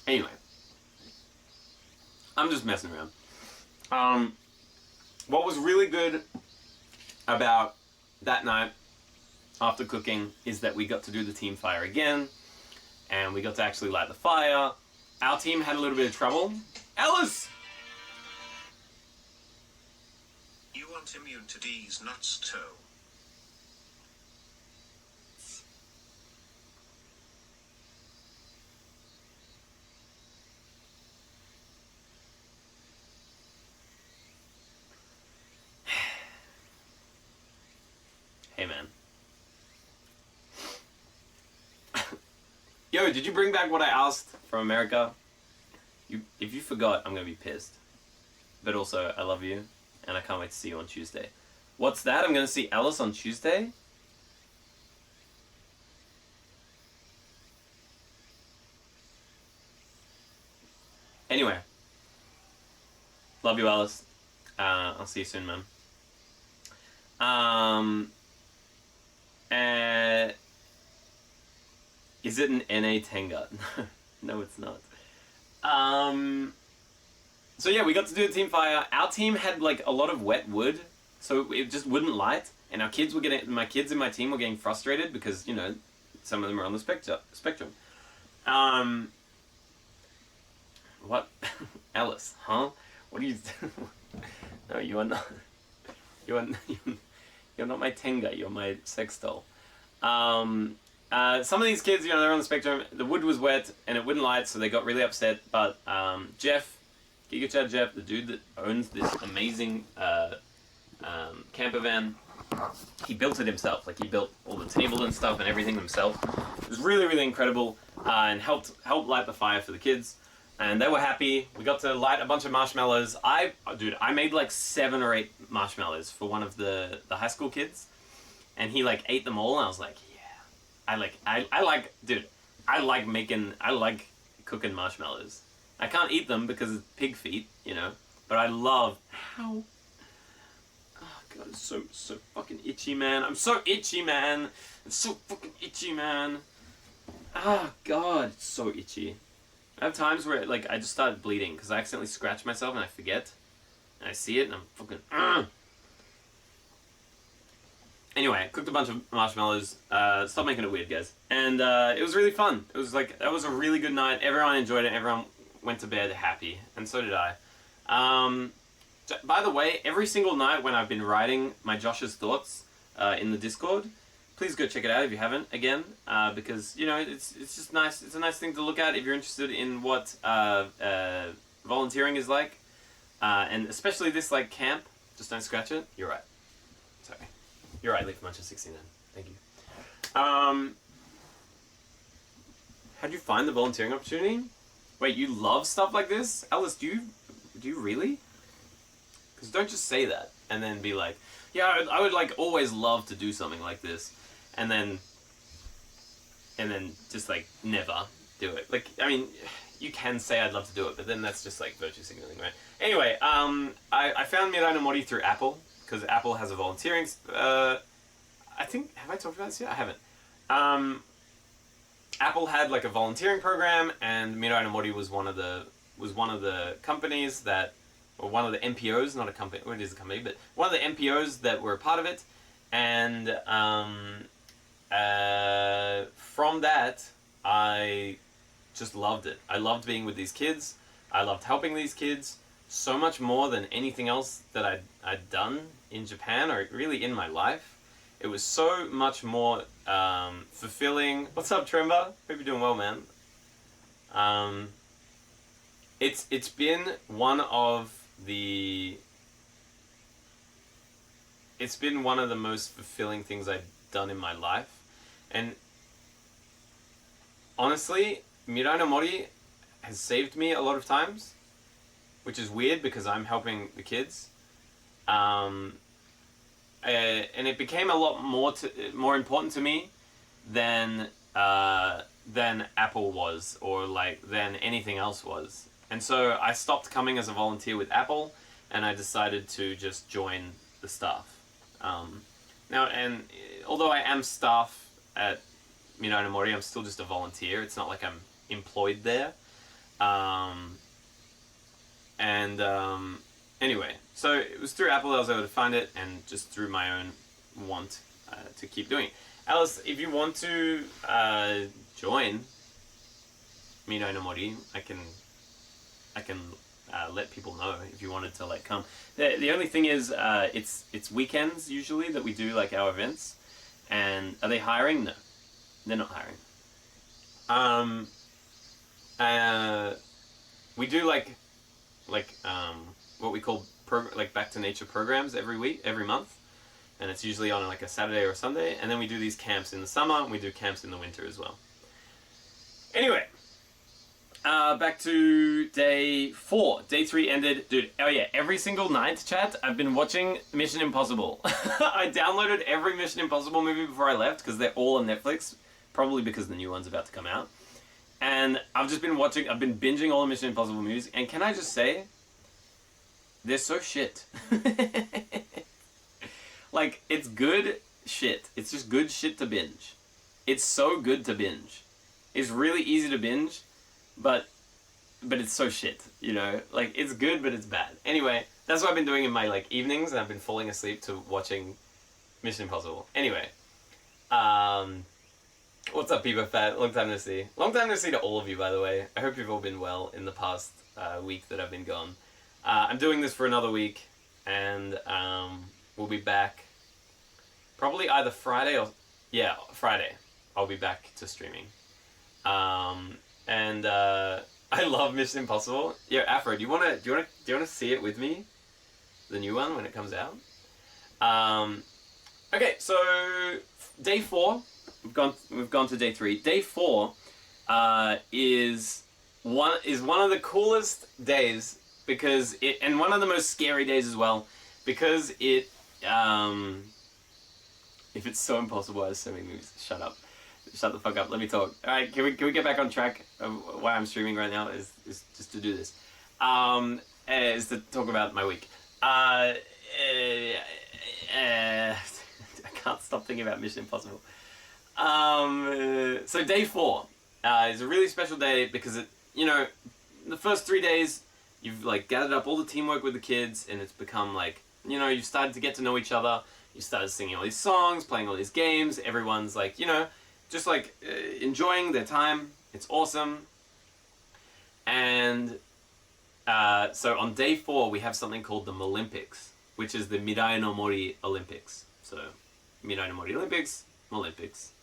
Anyway, I'm just messing around. What was really good about that night after cooking is that we got to do the team fire again, and we got to actually light the fire. Our team had a little bit of trouble. Ellis! You aren't immune to D's nuts toe. Hey, man. Yo, did you bring back what I asked from America? If you forgot, I'm gonna be pissed. But also, I love you, and I can't wait to see you on Tuesday. What's that? I'm gonna see Alice on Tuesday? Anyway. Love you, Alice. I'll see you soon, man. Is it an NA Tenga? No, it's not. So yeah, we got to do the team fire. Our team had like a lot of wet wood, so it just wouldn't light. And my kids in my team were getting frustrated because, you know, some of them are on the spectrum. What? Alice, huh? What are you... No, you are not... You're not my Tenga, you're my sex doll. Some of these kids, you know, they're on the spectrum. The wood was wet and it wouldn't light, so they got really upset. But Jeff, Giga Chad Jeff, the dude that owns this amazing camper van, he built it himself. Like, he built all the table and stuff and everything himself. It was really, really incredible, and helped light the fire for the kids. And they were happy. We got to light a bunch of marshmallows. I made like 7 or 8 marshmallows for one of the high school kids, and he like ate them all. And I was like, yeah, I like cooking marshmallows. I can't eat them because it's pig feet, you know. But I love how. Oh god, it's so fucking itchy, man. I'm so itchy, man. It's so fucking itchy, man. Oh god, it's so itchy. I have times where like I just start bleeding because I accidentally scratch myself and I forget, and I see it and I'm fucking. Anyway, I cooked a bunch of marshmallows. Stop making it weird, guys. And it was really fun. It was like, that was a really good night. Everyone enjoyed it. Everyone went to bed happy, and so did I. By the way, every single night when I've been writing my Josh's thoughts in the Discord, please go check it out if you haven't, again, because, you know, it's just nice. It's a nice thing to look at if you're interested in what volunteering is like, and especially this, like, camp. Just don't scratch it. You're right. Sorry. You're right, Leaf Muncher 69. Thank you. How'd you find the volunteering opportunity? Wait, you love stuff like this? Alice, do you really? Because don't just say that and then be like, yeah, I would like always love to do something like this, and then just like never do it. Like, I mean, you can say I'd love to do it, but then that's just like virtue signaling, right? Anyway, I found Mirai no Mori through Apple, because Apple has a volunteering. I think, have I talked about this yet? I haven't. Apple had like a volunteering program, and Mirai no Mori was one of the companies that, or one of the NPOs, not a company. Well, it is a company, but one of the NPOs that were a part of it, and from that, I just loved it. I loved being with these kids. I loved helping these kids so much more than anything else that I'd done in Japan, or really in my life. It was so much more fulfilling. What's up, Tremba? Hope you're doing well, man. It's been one of the most fulfilling things I've done in my life, and honestly, Mirai no Mori has saved me a lot of times, which is weird because I'm helping the kids. And it became a lot more important to me than Apple was, or like than anything else was. And so I stopped coming as a volunteer with Apple, and I decided to just join the staff. Now, and although I am staff at Mirai no Mori, I'm still just a volunteer. It's not like I'm employed there. Anyway, so it was through Apple I was able to find it, and just through my own want to keep doing it. Alice, if you want to join Mirai no Mori, I can let people know if you wanted to like come. The only thing is, it's weekends usually that we do like our events. And are they hiring? No, they're not hiring. We do like what we call like back to nature programs every month, and it's usually on like a Saturday or a Sunday. And then we do these camps in the summer, and we do camps in the winter as well. Anyway. Back to day 4. Day 3 ended. Dude, oh yeah, every single night, chat, I've been watching Mission Impossible. I downloaded every Mission Impossible movie before I left, because they're all on Netflix. Probably because the new one's about to come out. And I've been binging all the Mission Impossible movies, and can I just say, they're so shit. Like, it's good shit. It's just good shit to binge. It's so good to binge. It's really easy to binge. But it's so shit, you know? Like, it's good, but it's bad. Anyway, that's what I've been doing in my, like, evenings, and I've been falling asleep to watching Mission Impossible. Anyway, what's up, Peeper Fat? Long time no see. Long time no see to all of you, by the way. I hope you've all been well in the past week that I've been gone. I'm doing this for another week, and we'll be back probably either Friday or... Yeah, Friday. I'll be back to streaming. And I love Mission Impossible. Yeah, Afro, do you wanna see it with me? The new one when it comes out. Okay, so day 4. We've gone to day 3. Day 4 is one of the coolest days because and one of the most scary days as well, because it if it's so impossible, I have so many movies. Shut the fuck up. Let me talk. All right, can we get back on track? Why I'm streaming right now is just to do this. Is to talk about my week. I can't stop thinking about Mission Impossible. So day 4 is a really special day because the first 3 days you've like gathered up all the teamwork with the kids, and it's become like, you've started to get to know each other. You started singing all these songs, playing all these games. Everyone's like, just like enjoying their time. It's awesome. And so on day 4 we have something called the Olympics, which is the Mirai no Mori Olympics. So Mirai no Mori Olympics,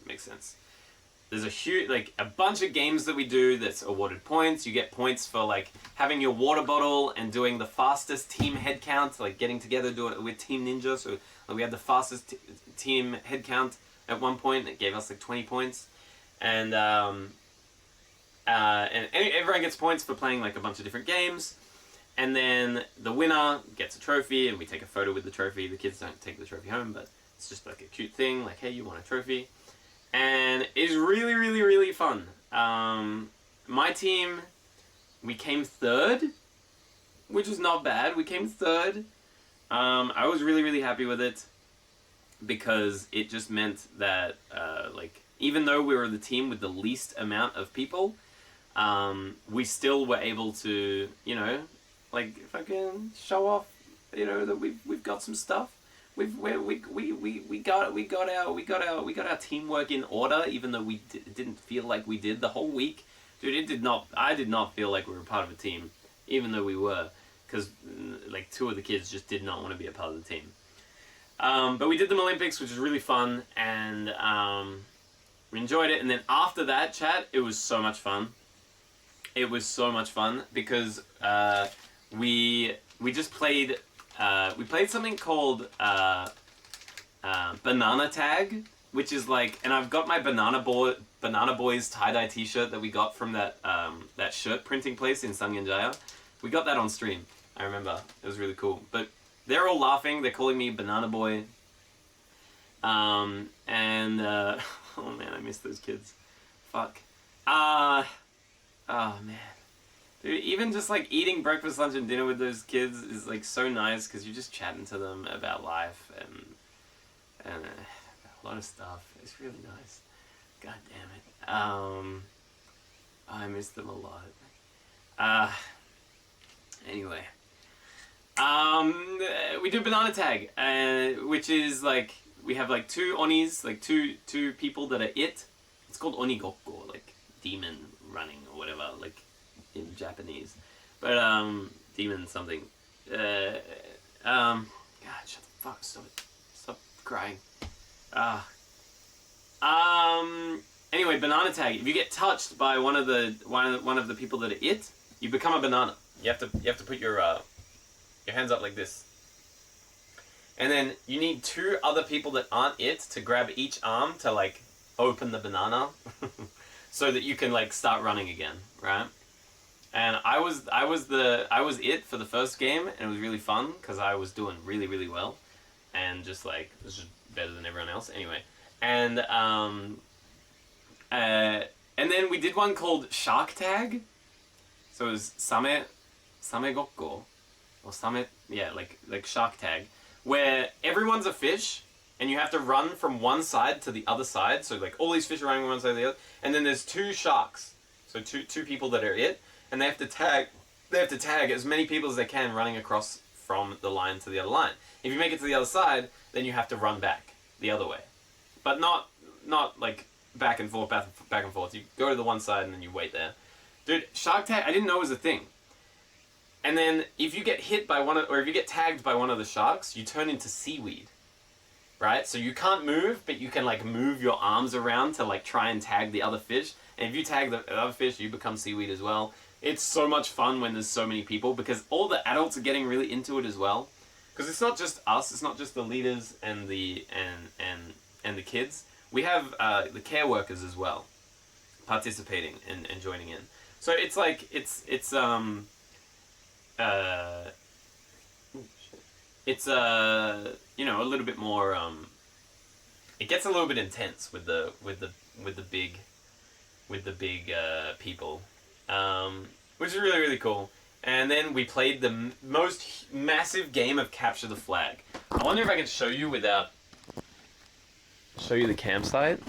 makes sense. There's a bunch of games that we do that's awarded points. You get points for like having your water bottle and doing the fastest team head count, like getting together, do it with Team Ninja. So like, we had the fastest team head count at one point. It gave us like 20 points. And everyone gets points for playing like a bunch of different games. And then the winner gets a trophy, and we take a photo with the trophy. The kids don't take the trophy home, but it's just like a cute thing, like, hey, you won a trophy. And it's really, really, really fun. My team, we came 3rd, which was not bad. We came 3rd. I was really, really happy with it because it just meant that, even though we were the team with the least amount of people, we still were able to, fucking show off, that we've got some stuff. We got our teamwork in order, even though we didn't feel like we did the whole week. Dude, I did not feel like we were part of a team, even though we were, because like 2 of the kids just did not want to be a part of the team. But we did the Olympics, which was really fun, and we enjoyed it. And then after that, chat, it was so much fun. It was so much fun because we just played. We played something called Banana Tag, which is like, and I've got my Banana Boys tie-dye t-shirt that we got from that shirt printing place in Sangenjaya. We got that on stream, I remember. It was really cool. But they're all laughing. They're calling me Banana Boy. Oh man, I miss those kids. Fuck. Oh man. Dude, even just like eating breakfast, lunch, and dinner with those kids is like so nice because you're just chatting to them about life and a lot of stuff. It's really nice. God damn it. I miss them a lot. Anyway. We do banana tag, which is like we have like two onis, like two people that are it. It's called onigokko, like demon running or whatever, like in Japanese. But demon something. God, shut the fuck. Stop it. Stop crying. Anyway, banana tag. If you get touched by one of the people that are it, you become a banana. You have to put your hands up like this. And then you need two other people that aren't it to grab each arm to like open the banana so that you can like start running again, right? And I was it for the first game, and it was really fun because I was doing really, really well and just like it was just better than everyone else anyway. And then we did one called Shark Tag. So it was Same Gokko. Or Same, yeah, like Shark Tag. Where everyone's a fish, and you have to run from one side to the other side. So like all these fish are running from one side to the other. And then there's two sharks. So two people that are it. And they have to tag as many people as they can running across from the line to the other line. If you make it to the other side, then you have to run back the other way. But not like back and forth. You go to the one side and then you wait there. Dude, Shark Tag, I didn't know it was a thing. And then if you get hit by or if you get tagged by one of the sharks, you turn into seaweed. Right? So you can't move, but you can like move your arms around to like try and tag the other fish. And if you tag the other fish, you become seaweed as well. It's so much fun when there's so many people because all the adults are getting really into it as well. Because it's not just us, it's not just the leaders and the kids. We have the care workers as well participating and joining in. So it's like it's you know, a little bit more it gets a little bit intense with the big people, which is really, really cool. And then we played the most massive game of Capture the Flag. I wonder if I can show you the campsite.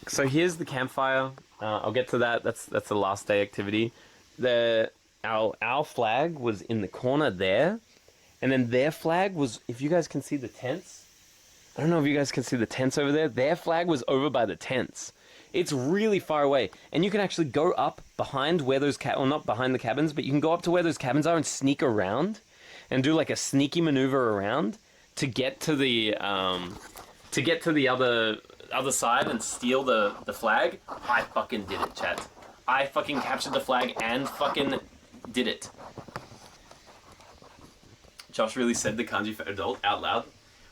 So here's the campfire. I'll get to that. That's the last day activity. Our flag was in the corner there, and then their flag was, if you guys can see the tents. I don't know if you guys can see the tents over there. Their flag was over by the tents. It's really far away, and you can actually go up behind where those or not behind the cabins, but you can go up to where those cabins are and sneak around, and do like a sneaky maneuver around to get to the other side and steal the flag. I fucking did it, chat. I fucking captured the flag and fucking did it. Josh really said the kanji for adult out loud.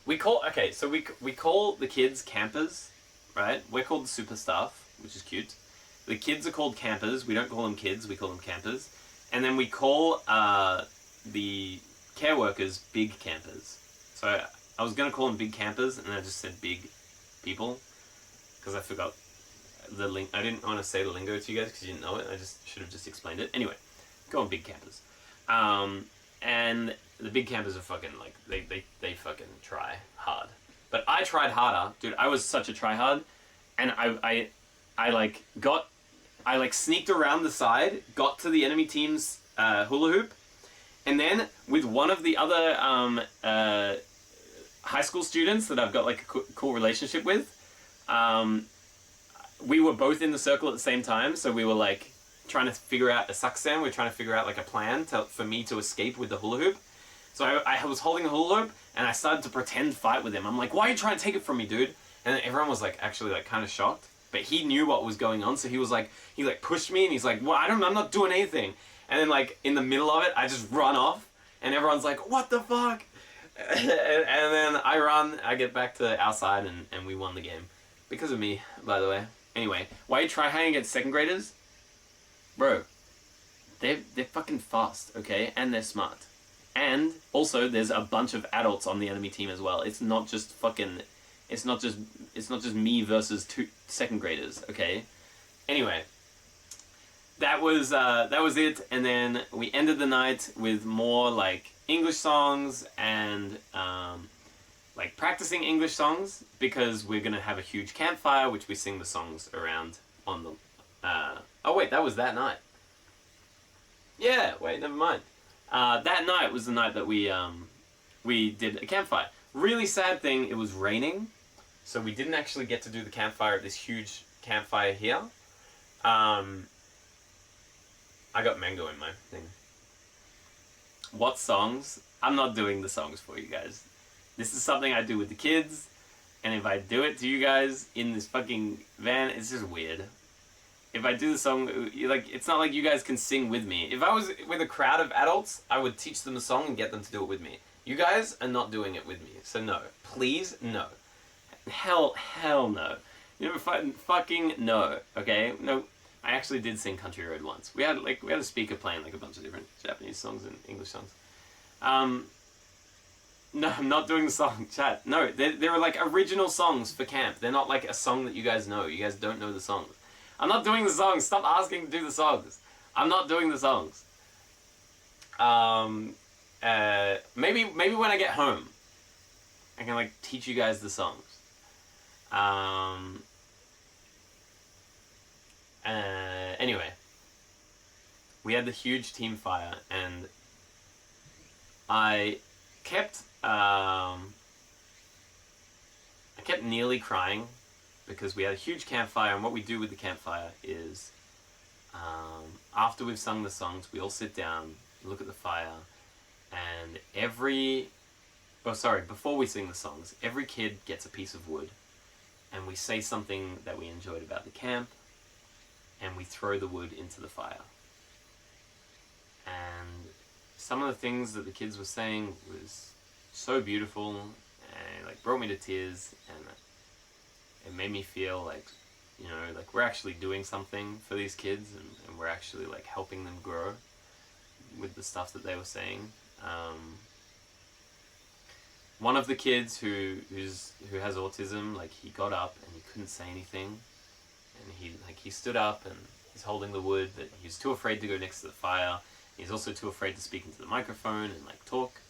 We call the kids campers. Right? We're called the super staff, which is cute. The kids are called campers. We don't call them kids, we call them campers. And then we call the care workers big campers. So I was going to call them big campers, and I just said big people. Because I forgot the link. I didn't want to say the lingo to you guys because you didn't know it. I just should have just explained it. Anyway, call them big campers. And the big campers are fucking, like, they fucking try hard. But I tried harder. Dude, I was such a tryhard. And I sneaked around the side, got to the enemy team's hula hoop, and then with one of the other high school students that I've got like a cool relationship with, we were both in the circle at the same time, so we were like trying to figure out a saksen. We were trying to figure out like a plan for me to escape with the hula hoop. So I was holding the hula hoop, and I started to pretend fight with him. I'm like, why are you trying to take it from me, dude? And then everyone was like, actually, like, kind of shocked. But he knew what was going on, so he pushed me, and he's like, well, I'm not doing anything. And then, like, in the middle of it, I just run off, and everyone's like, what the fuck? and then I get back to our side, and we won the game. Because of me, by the way. Anyway, why are you tryharding against second graders? Bro, they're fucking fast, okay? And they're smart. And also, there's a bunch of adults on the enemy team as well. It's not just me versus two second graders. Okay. Anyway, that that was it. And then we ended the night with more like English songs and like practicing English songs, because we're gonna have a huge campfire which we sing the songs around on the. Oh wait, that was that night. Yeah, wait, never mind. That night was the night that we did a campfire. Really sad thing, it was raining, so we didn't actually get to do the campfire at this huge campfire here. I got mango in my thing. What songs? I'm not doing the songs for you guys. This is something I do with the kids, and if I do it to you guys in this fucking van, it's just weird. If I do the song, like, it's not like you guys can sing with me. If I was with a crowd of adults, I would teach them a song and get them to do it with me. You guys are not doing it with me, so no. Please, no. Hell no. You know, fucking no, okay? No, I actually did sing Country Road once. We had a speaker playing, like, a bunch of different Japanese songs and English songs. No, I'm not doing the song, chat. No, they're like original songs for camp. They're not like a song that you guys know. You guys don't know the songs. I'm not doing the songs. Stop asking to do the songs. I'm not doing the songs. Maybe when I get home, I can like teach you guys the songs. Anyway, we had the huge team fire, and I kept nearly crying, because we had a huge campfire, and what we do with the campfire is, after we've sung the songs, we all sit down, look at the fire, and before we sing the songs, every kid gets a piece of wood, and we say something that we enjoyed about the camp, and we throw the wood into the fire. And some of the things that the kids were saying was so beautiful, and like brought me to tears, and it made me feel like, you know, like we're actually doing something for these kids, and we're actually like helping them grow with the stuff that they were saying. One of the kids who has autism, like, he got up and he couldn't say anything, and he stood up and he's holding the wood, but he's too afraid to go next to the fire. He's also too afraid to speak into the microphone and like talk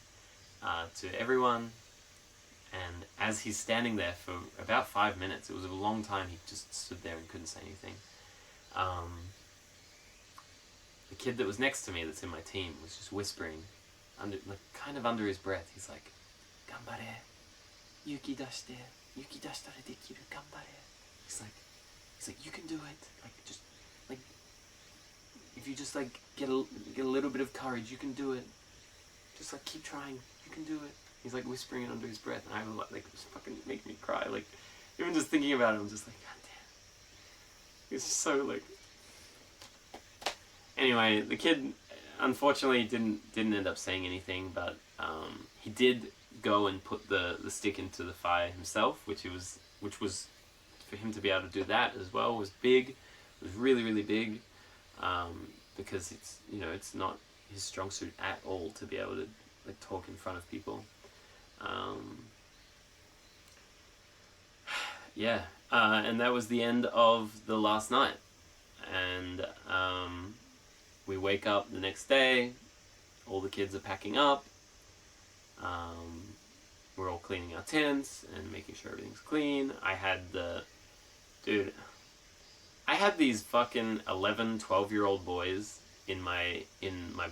to everyone. And as he's standing there for about 5 minutes, it was a long time, he just stood there and couldn't say anything. The kid that was next to me, that's in my team, was just whispering, kind of under his breath. He's like, "Ganbare, yuki dashite, yuki dashitara dekiru, ganbare." He's like, "You can do it. Like, just like, if you just like get a little bit of courage, you can do it. Just like keep trying, you can do it." He's like whispering it under his breath, and I was like, it just fucking make me cry. Like, even just thinking about it, I'm just like, God damn. It's just so like. Anyway, the kid unfortunately didn't end up saying anything, but he did go and put the stick into the fire himself, which was for him to be able to do that as well was big. It was really, really big, because it's, you know, it's not his strong suit at all to be able to like talk in front of people. Yeah, and that was the end of the last night, and we wake up the next day, all the kids are packing up, we're all cleaning our tents and making sure everything's clean. I had these fucking 11, 12-year-old boys in my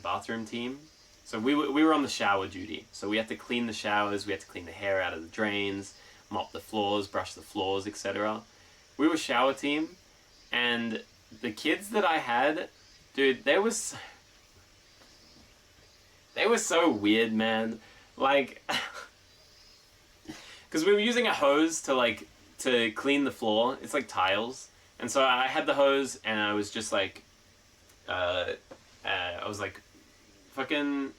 bathroom team. So we were on the shower duty. So we had to clean the showers, we had to clean the hair out of the drains, mop the floors, brush the floors, etc. We were shower team, and the kids that I had, dude, they were so weird, man. Like, because we were using a hose to clean the floor. It's like tiles, and so I had the hose, and I was just like, I was like, fucking,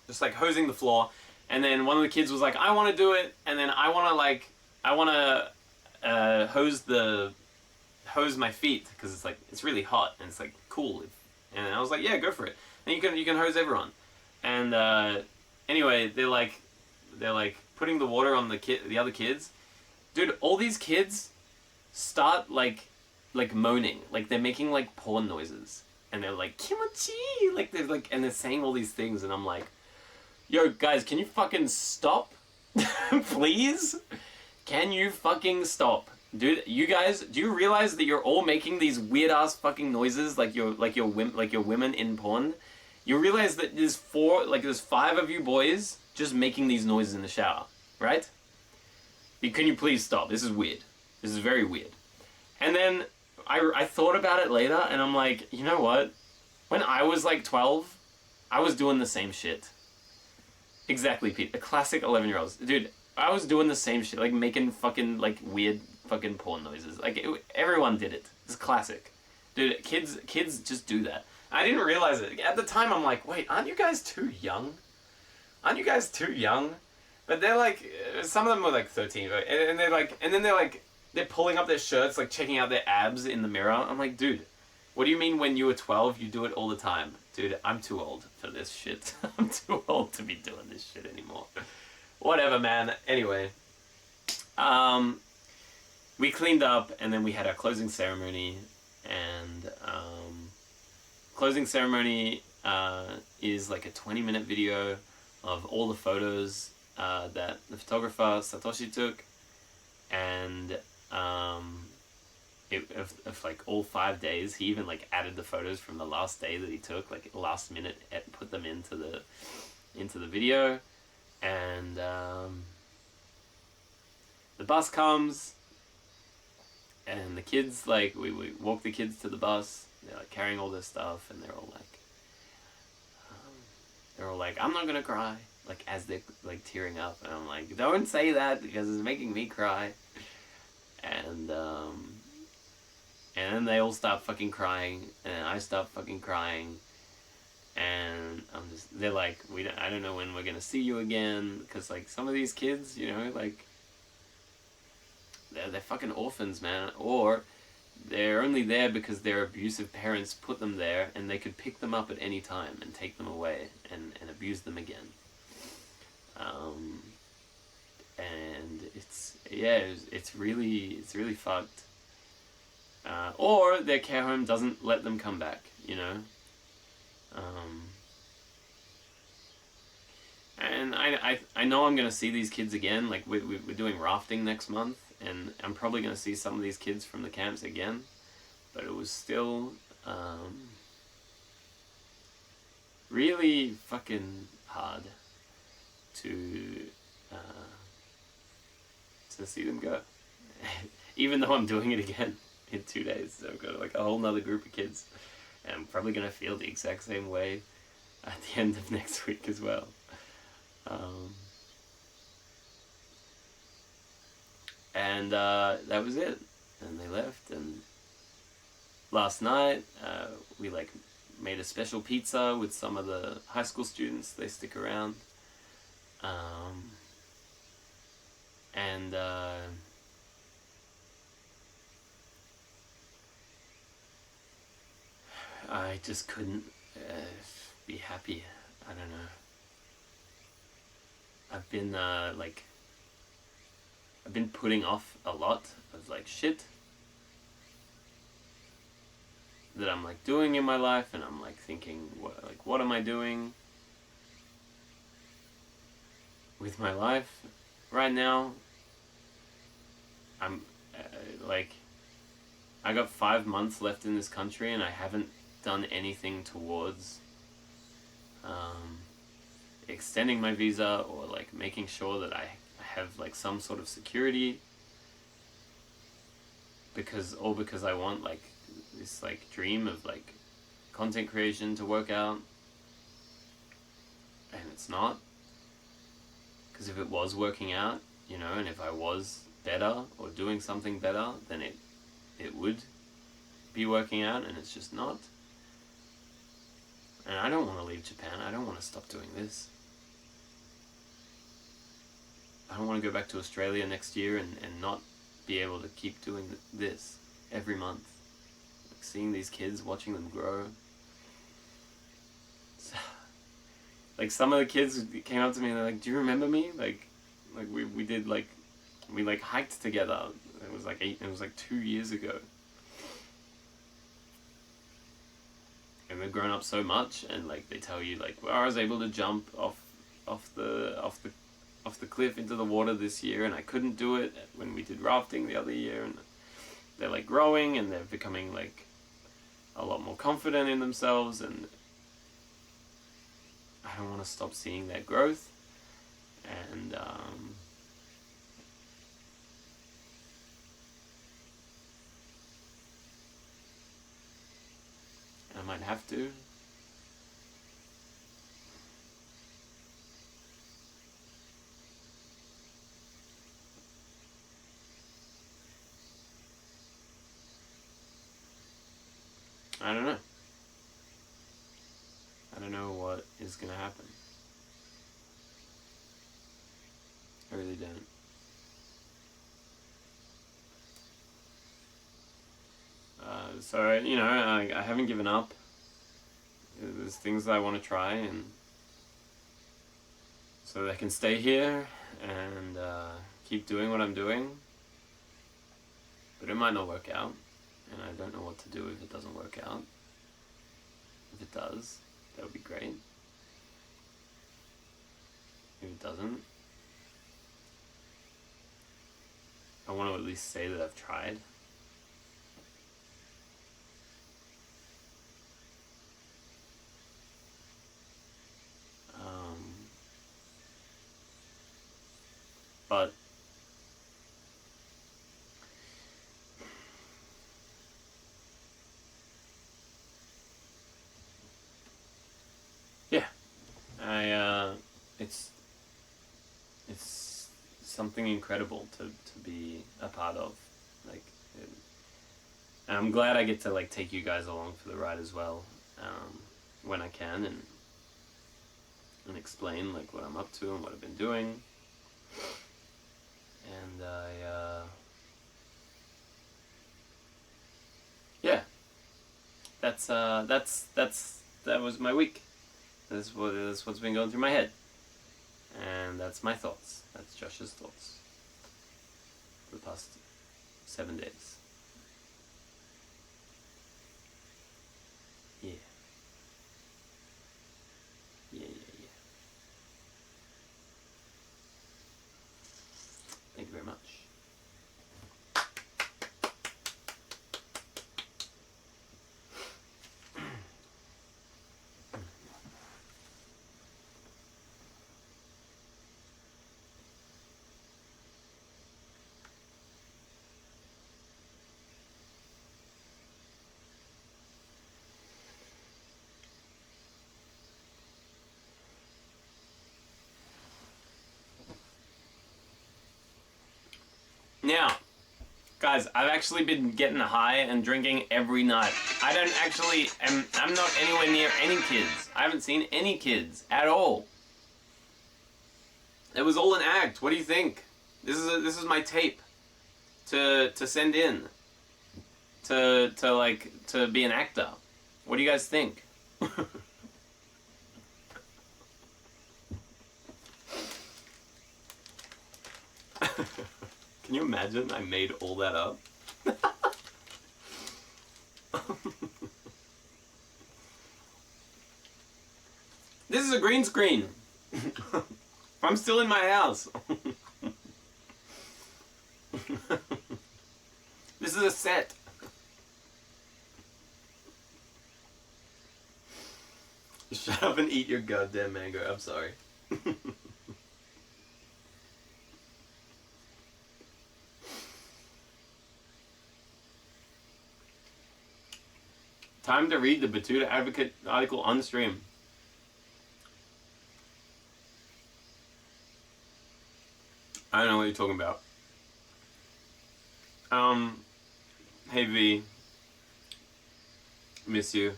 just like hosing the floor, and then one of the kids was like, "I want to do it," and then I want to hose my feet, because it's like, it's really hot and it's like cool, and I was like, "Yeah, go for it." And you can hose everyone, and anyway, they're like putting the water on the other kids. Dude, all these kids start like moaning, like they're making like porn noises. and they're like kimochi, like they're like, and they're saying all these things, and I'm like, yo guys, can you fucking stop, please? Can you fucking stop, dude? You guys, do you realize that you're all making these weird ass fucking noises like you're women in porn? You realize that there's five of you boys just making these noises in the shower, right? Can you please stop? This is weird. This is very weird. And then I thought about it later, and I'm like, you know what? When I was like 12, I was doing the same shit. Exactly, Pete. A classic 11-year-olds. Dude, I was doing the same shit, like making fucking like weird fucking porn noises. Like everyone did it. It's classic. Dude, kids just do that. I didn't realize it. At the time, I'm like, wait, aren't you guys too young? Aren't you guys too young? But they're like, some of them were like 13, and they're like, and then they're pulling up their shirts, like checking out their abs in the mirror. I'm like, dude, what do you mean when you were 12, you do it all the time? Dude, I'm too old for this shit. I'm too old to be doing this shit anymore. Whatever, man. Anyway, we cleaned up, and then we had our closing ceremony, and closing ceremony is like a 20-minute video of all the photos that the photographer Satoshi took, and of like all 5 days. He even like added the photos from the last day that he took, like last minute, put them into the video. And the bus comes, and the kids, like, we walk the kids to the bus. They're like carrying all their stuff, and they're all like, I'm not gonna cry, like as they're like tearing up, and I'm like, don't say that because it's making me cry. And then they all start fucking crying, and I start fucking crying, and they're like, I don't know when we're gonna see you again, because like some of these kids, you know, like they're fucking orphans, man, or they're only there because their abusive parents put them there, and they could pick them up at any time and take them away and abuse them again. And it's really fucked. Or their care home doesn't let them come back, you know. And I know I'm gonna see these kids again. Like we're doing rafting next month, and I'm probably gonna see some of these kids from the camps again. But it was still really fucking hard to see them go. Even though I'm doing it again in 2 days, so I've got like a whole nother group of kids, and I'm probably gonna feel the exact same way at the end of next week as well. And that was it, and they left. And last night we like made a special pizza with some of the high school students. They stick around, and I just couldn't be happy. I don't know. I've been putting off a lot of like shit that I'm like doing in my life, and I'm like thinking, what am I doing with my life right now? I'm I got 5 months left in this country, and I haven't done anything towards extending my visa, or like making sure that I have like some sort of security, because I want like this like dream of like content creation to work out, and it's not. Because if it was working out, you know, and if I was better or doing something better, then it would be working out, and it's just not. And I don't want to leave Japan. I don't want to stop doing this. I don't want to go back to Australia next year and not be able to keep doing this every month. Like seeing these kids, watching them grow. Like some of the kids came up to me and they're like, do you remember me? Like we did like, we like hiked together. It was like 2 years ago. I've grown up so much, and like they tell you like, well, I was able to jump off the cliff into the water this year, and I couldn't do it when we did rafting the other year, and they're like growing and they're becoming like a lot more confident in themselves, and I don't want to stop seeing that growth. And I might have to. I don't know. I don't know what is going to happen. I really don't. So, you know, I haven't given up. There's things that I want to try, and so that I can stay here and keep doing what I'm doing. But it might not work out, and I don't know what to do if it doesn't work out. If it does, that would be great. If it doesn't, I want to at least say that I've tried. But yeah, it's something incredible to be a part of, like, and I'm glad I get to like take you guys along for the ride as well, when I can, and explain like what I'm up to and what I've been doing. And yeah, that was my week. That's what's been going through my head, and that's my thoughts. That's Josh's thoughts for the past 7 days. Yeah. Yeah. Thank you very much. Now, guys, I've actually been getting high and drinking every night. I'm not anywhere near any kids. I haven't seen any kids at all. It was all an act. What do you think? This is my tape to send in to be an actor. What do you guys think? Can you imagine I made all that up? This is a green screen. I'm still in my house. This is a set. Shut up and eat your goddamn mango. I'm sorry. Time to read the Batuta Advocate article on stream. I don't know what you're talking about. Hey V. Miss you.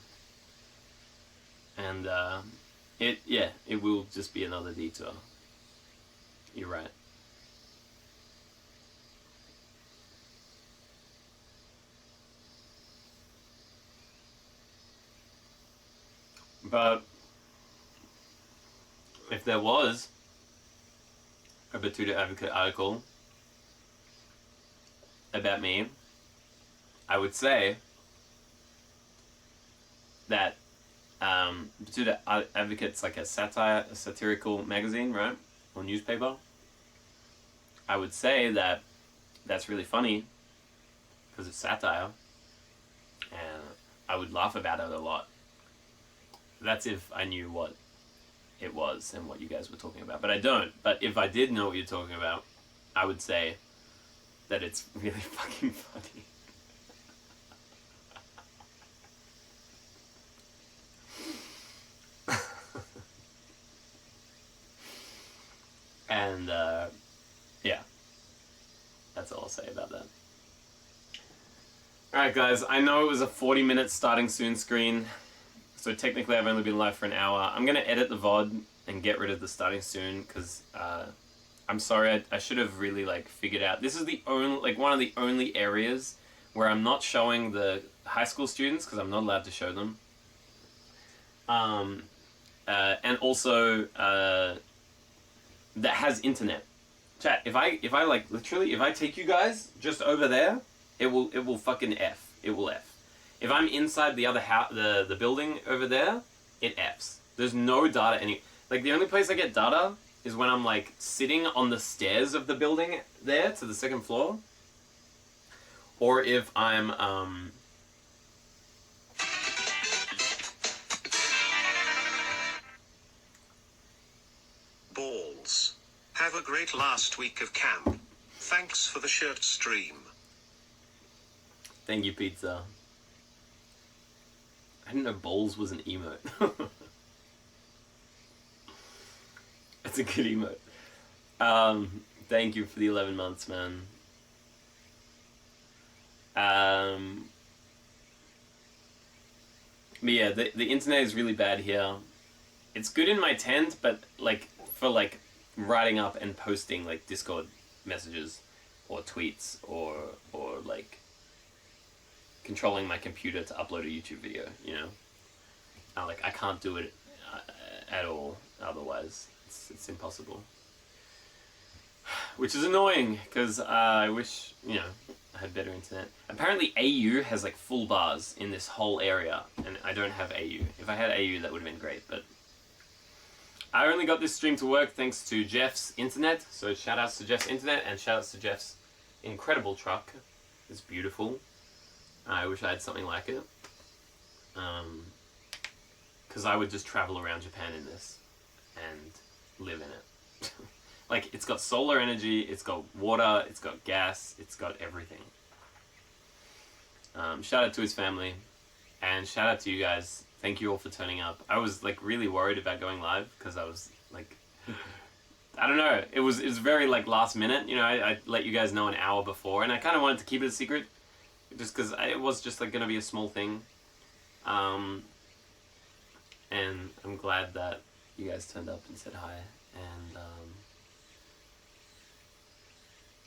And, it will just be another detour. You're right. But if there was a Batuta Advocate article about me, I would say that Batuta Advocate's like a satirical magazine, right? Or newspaper. I would say that that's really funny because it's satire, and I would laugh about it a lot. That's if I knew what it was and what you guys were talking about. But I don't. But if I did know what you're talking about, I would say that it's really fucking funny. And yeah, that's all I'll say about that. Alright guys, I know it was a 40-minute starting soon screen, so technically I've only been live for an hour. I'm gonna edit the VOD and get rid of the starting soon, because I'm sorry, I should have really like figured out. This is the only, like one of the only areas where I'm not showing the high school students, because I'm not allowed to show them. And also, that has internet. Chat, if I like literally, if I take you guys just over there, it will fucking F. It will F. If I'm inside the other house, the building over there, it Fs. There's no data like the only place I get data is when I'm like sitting on the stairs of the building there to the second floor. Or if I'm Balls. Have a great last week of camp. Thanks for the shirt stream. Thank you, pizza. I didn't know balls was an emote. That's a good emote. Thank you for the 11 months, man. But yeah, the internet is really bad here. It's good in my tent, but like for like writing up and posting like Discord messages or tweets or like controlling my computer to upload a YouTube video, you know? Like I can't do it at all otherwise. It's impossible. Which is annoying, because I wish, you know, I had better internet. Apparently AU has like full bars in this whole area, and I don't have AU. If I had AU, that would have been great, but I only got this stream to work thanks to Jeff's internet, so shout outs to Jeff's internet, and shout outs to Jeff's incredible truck. It's beautiful. I wish I had something like it. Because I would just travel around Japan in this and live in it. Like, it's got solar energy, it's got water, it's got gas, it's got everything. Shout out to his family, and shout out to you guys. Thank you all for turning up. I was like really worried about going live, because I was like, I don't know, it was very like last minute, you know. I let you guys know an hour before, and I kind of wanted to keep it a secret, just because it was just like going to be a small thing. And I'm glad that you guys turned up and said hi, and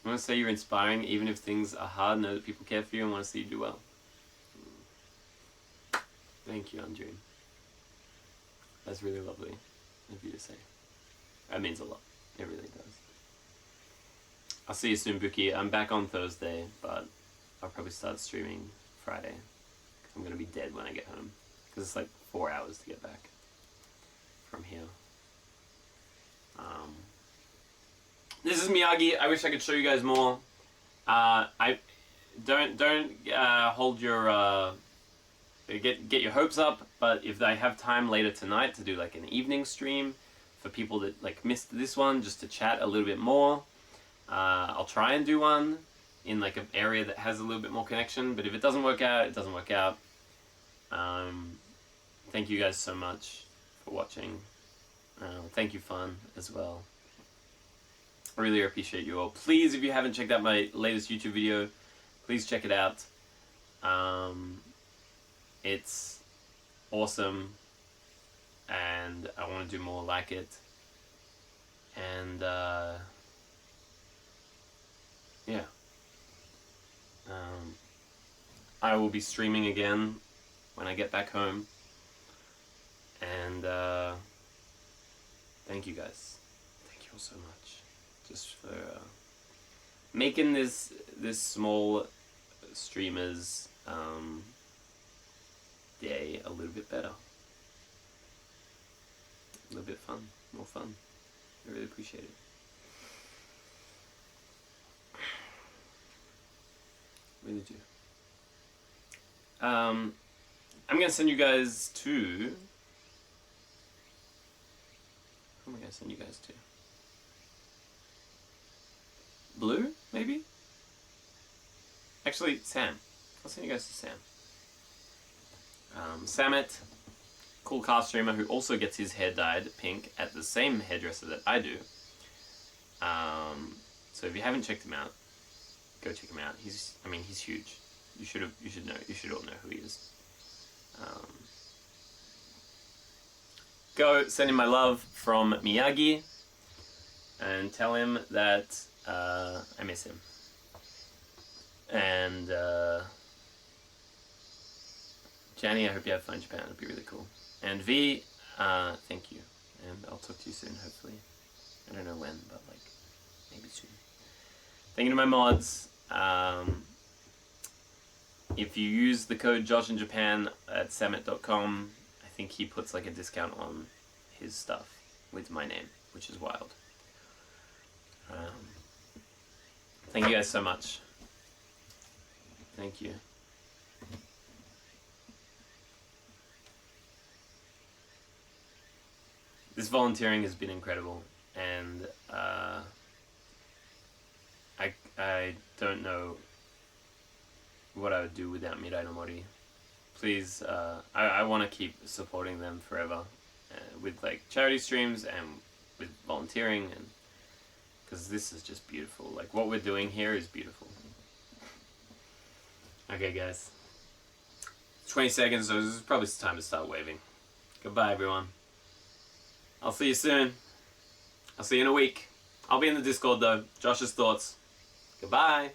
I want to say you're inspiring, even if things are hard. Know that people care for you and want to see you do well. Thank you, Andrew. That's really lovely of you to say. That means a lot. It really does. I'll see you soon, Buki. I'm back on Thursday, but I'll probably start streaming Friday. I'm going to be dead when I get home, because it's like 4 hours to get back from here. This is Miyagi. I wish I could show you guys more. I don't hold your get your hopes up. But if I have time later tonight to do like an evening stream for people that like missed this one, just to chat a little bit more, I'll try and do one in like an area that has a little bit more connection. But if it doesn't work out, it doesn't work out. Thank you guys so much for watching. Thank you, Fun, as well. I really appreciate you all. Please, if you haven't checked out my latest YouTube video, please check it out. It's awesome, and I want to do more like it. And yeah, I will be streaming again when I get back home. And thank you guys. Thank you all so much. Just for making this small streamer's day a little bit better. bit fun, more fun. I really appreciate it. Really do. I'm gonna send you guys to. Who am I gonna send you guys to? Blue, maybe? Actually, Sam. I'll send you guys to Sam. Samet, cool car streamer who also gets his hair dyed pink at the same hairdresser that I do. So if you haven't checked him out, go check him out. He's huge. You should all know who he is. Go send him my love from Miyagi and tell him that I miss him. And Janny, I hope you have fun in Japan. It'll be really cool. And V, thank you. And I'll talk to you soon, hopefully. I don't know when, but like maybe soon. Thank you to my mods. If you use the code JoshinJapan at samet.com, I think he puts like a discount on his stuff with my name, which is wild. Thank you guys so much. Thank you. This volunteering has been incredible, and I don't know what I would do without Mirai no Mori. Please, I want to keep supporting them forever with like charity streams and with volunteering, and because this is just beautiful. Like what we're doing here is beautiful. Okay, guys. 20 seconds, so this is probably time to start waving. Goodbye, everyone. I'll see you soon. I'll see you in a week. I'll be in the Discord though. Josh's thoughts. Goodbye.